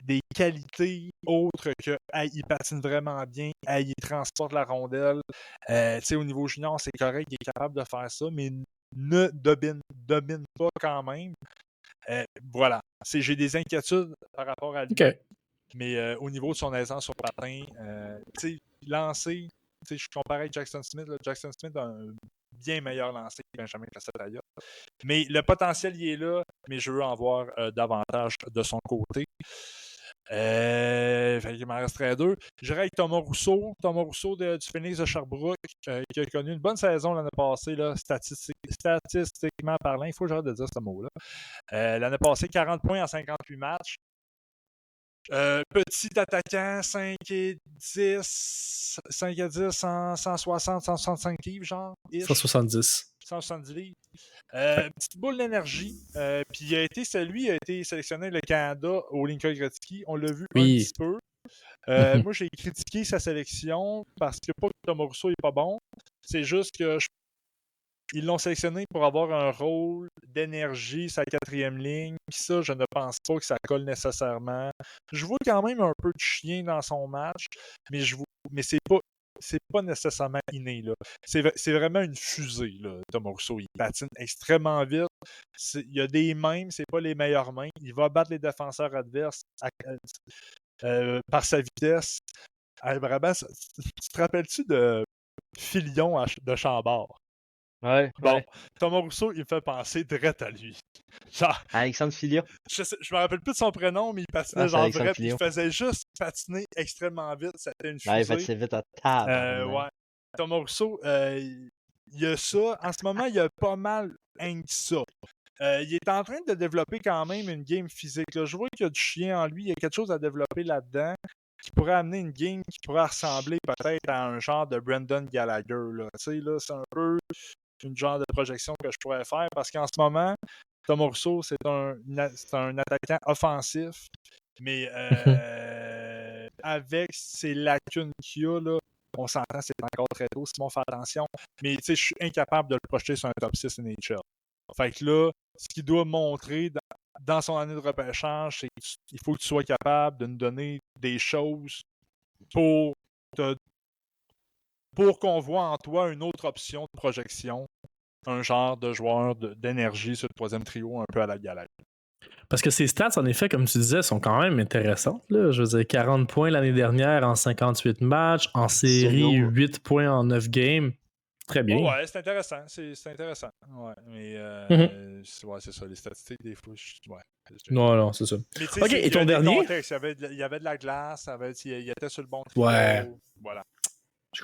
des qualités autres que il patine vraiment bien, il transporte la rondelle. Au niveau junior, c'est correct, il est capable de faire ça, mais ne domine pas quand même. Voilà. J'ai des inquiétudes par rapport à lui.
Ok.
Mais au niveau de son aisance sur patin, lancer, je comparais avec Jackson Smith. Là, Jackson Smith a un bien meilleur lancer que Benjamin Cossette-Ayotte. Mais le potentiel, il est là, mais je veux en voir davantage de son côté. Il m'en resterait 2. J'irai avec Thomas Rousseau. Thomas Rousseau du Phoenix de Sherbrooke, qui a connu une bonne saison l'année passée, là, statistiquement parlant. Il faut que j'arrête de dire ce mot-là. L'année passée, 40 points en 58 matchs. Petit attaquant, 5 et 10, 160, 165 livres, genre.
170.
170 livres. Petite boule d'énergie. Puis il a été sélectionné le Canada au Lincoln Gretzky. On l'a vu un petit peu. Moi, j'ai critiqué sa sélection parce que pas que Thomas Rousseau n'est pas bon. C'est juste que ils l'ont sélectionné pour avoir un rôle d'énergie sa 4e ligne. Puis ça, je ne pense pas que ça colle nécessairement. Je vois quand même un peu de chien dans son match, mais c'est pas nécessairement inné. Là. C'est vraiment une fusée, là, Thomas Rousseau. Il patine extrêmement vite. Il y a des mains, c'est pas les meilleures mains. Il va battre les défenseurs adverses par sa vitesse. Vraiment, tu te rappelles-tu de Filion de Chambord?
Ouais.
Bon,
ouais.
Thomas Rousseau, il me fait penser direct à lui. Genre,
Alexandre Filion.
je me rappelle plus de son prénom, mais il patinait genre vrai, puis il faisait juste patiner extrêmement vite. C'était une fusée.
Ouais, il patinait vite à table.
Ouais. Thomas Rousseau, il y a ça. En ce moment, il y a pas mal rien que ça. Il est en train de développer quand même une game physique. Là. Je vois qu'il y a du chien en lui. Il y a quelque chose à développer là-dedans qui pourrait amener une game qui pourrait ressembler peut-être à un genre de Brendan Gallagher. Là. Tu sais, là, c'est un peu une genre de projection que je pourrais faire parce qu'en ce moment, Thomas Rousseau, c'est un attaquant offensif, mais avec ces lacunes qu'il y a, là, on s'entend, c'est encore très tôt, Simon, fais attention, mais je suis incapable de le projeter sur un top 6 NHL. Fait que là, ce qu'il doit montrer dans son année de repêchage, c'est qu'il faut que tu sois capable de nous donner des choses pour qu'on voit en toi une autre option de projection, un genre de joueur d'énergie sur le 3e trio, un peu à la galère.
Parce que ses stats, en effet, comme tu disais, sont quand même intéressantes. Là. Je veux dire, 40 points l'année dernière en 58 matchs, en série, 8 points en 9 games. Très bien.
Ouais, c'est intéressant. C'est intéressant. Ouais, mais c'est ça, les statistiques, des fois,
non, c'est ça.
Mais
OK, et ton dernier?
Il y avait de la glace, il était sur le bon trio.
Ouais.
Voilà.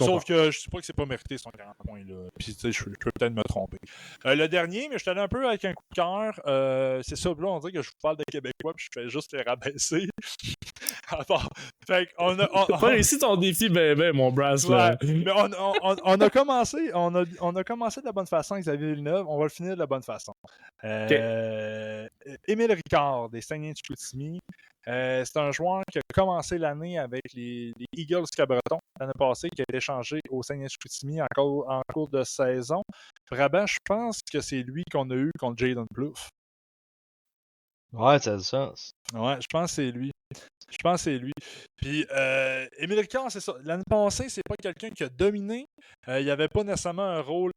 Sauf que je sais pas que c'est pas mérité son 40 points là. Puis tu sais, je peux peut-être me tromper. Le dernier, mais je suis allé un peu avec un coup de cœur. C'est ça, là, on dirait que je vous parle de Québécois puis je fais juste les rabaisser. Fait qu'on a.
T'as pas réussi ton défi, mon Brass.
Ouais, mais on a commencé de la bonne façon, Xavier Villeneuve. On va le finir de la bonne façon. Émile Ricard des Saguenay-Chicoutimi. C'est un joueur qui a commencé l'année avec les Eagles Cabreton l'année passée, qui a été échangé au Saguenay-Chicoutimi en cours de saison. Brabant, je pense que c'est lui qu'on a eu contre Jayden Plouffe.
Ouais, ça a du sens.
Ouais, je pense que c'est lui. Puis, Émile Ricard, c'est ça. L'année passée, c'est pas quelqu'un qui a dominé. Il n'y avait pas nécessairement un rôle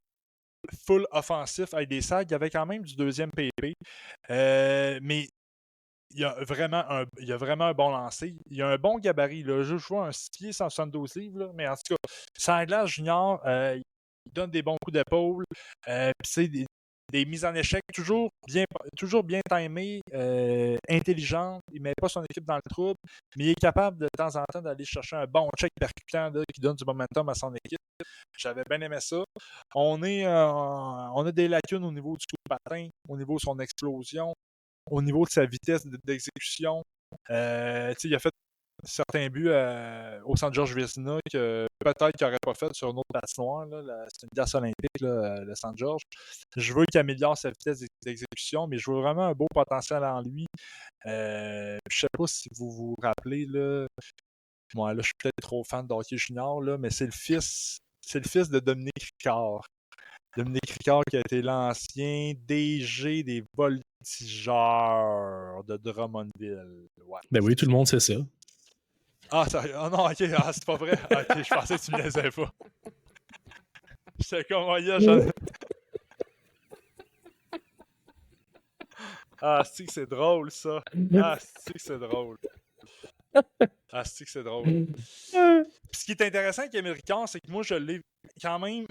full offensif avec des sacs. Il y avait quand même du deuxième PP. Mais il y a vraiment un bon lancer. Il a un bon gabarit. Là. Je vois un 6 pieds 172 livres. Là. Mais en tout cas, Sanglas Junior, il donne des bons coups d'épaule. Puis c'est des mises en échec toujours bien timées, intelligentes. Il ne met pas son équipe dans le trouble, mais il est capable de temps en temps d'aller chercher un bon check percutant là, qui donne du momentum à son équipe. J'avais bien aimé ça. On a des lacunes au niveau du coup de patin, au niveau de son explosion, au niveau de sa vitesse d'exécution. Il a fait certains buts au San George Vezina que peut-être qu'il n'aurait pas fait sur une autre patinoire. C'est une glace olympique, là, le San George. Je veux qu'il améliore sa vitesse d'exécution, mais je veux vraiment un beau potentiel en lui. Je ne sais pas si vous vous rappelez, là, moi, là, je suis peut-être trop fan de hockey junior, là, mais c'est le fils de Dominique Ricard. Dominique Ricard qui a été l'ancien DG des Voltigeurs de Drummondville. Ouais.
Ben oui, tout le monde sait ça.
Ah non, ok, c'est pas vrai. Ok, je pensais que tu me laissais pas. J'étais comme, c'est que c'est drôle, ça. C'est que c'est drôle. C'est que c'est drôle. Ce qui est intéressant avec Émile Ricard, c'est que moi, je l'ai quand même,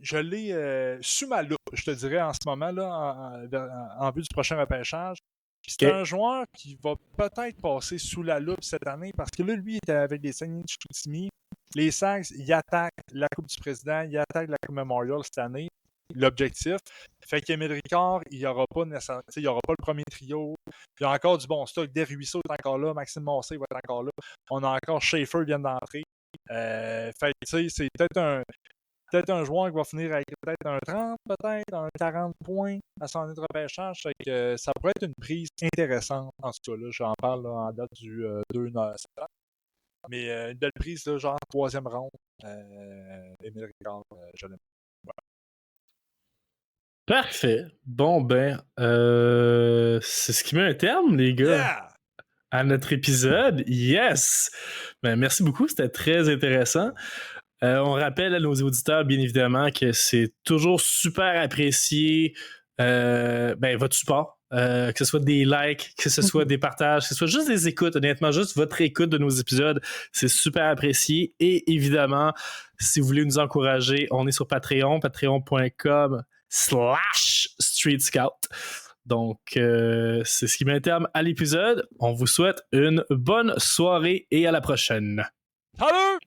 je l'ai sous ma loupe, je te dirais, en ce moment, là, en vue du prochain repêchage. C'est un joueur qui va peut-être passer sous la loupe cette année parce que là, lui, il était avec les Saguenay-Chicoutimi. Les Sags, ils attaquent la Coupe du Président, ils attaquent la Coupe Memorial cette année. L'objectif. Fait qu'Émile Ricard, il n'y aura pas le premier trio. Il y a encore du bon stock. Desruisseaux est encore là. Maxime Massé va être encore là. On a encore Schaefer vient d'entrer. Fait que, c'est peut-être un joueur qui va finir avec peut-être un 30, peut-être un 40 points à son année de repêchage. Fait que ça pourrait être une prise intéressante en ce cas-là. J'en parle là, en date du 2 septembre. Mais une belle prise, là, genre 3e ronde. Émile Ricard, je l'aime. Ouais.
Parfait. Bon, c'est ce qui met un terme, les gars, à notre épisode. Yes! Merci beaucoup, c'était très intéressant. On rappelle à nos auditeurs, bien évidemment, que c'est toujours super apprécié votre support. Que ce soit des likes, que ce soit des partages, que ce soit juste des écoutes. Honnêtement, juste votre écoute de nos épisodes, c'est super apprécié. Et évidemment, si vous voulez nous encourager, on est sur Patreon, patreon.com/Street Scout. Donc, c'est ce qui met un terme à l'épisode. On vous souhaite une bonne soirée et à la prochaine.
Salut!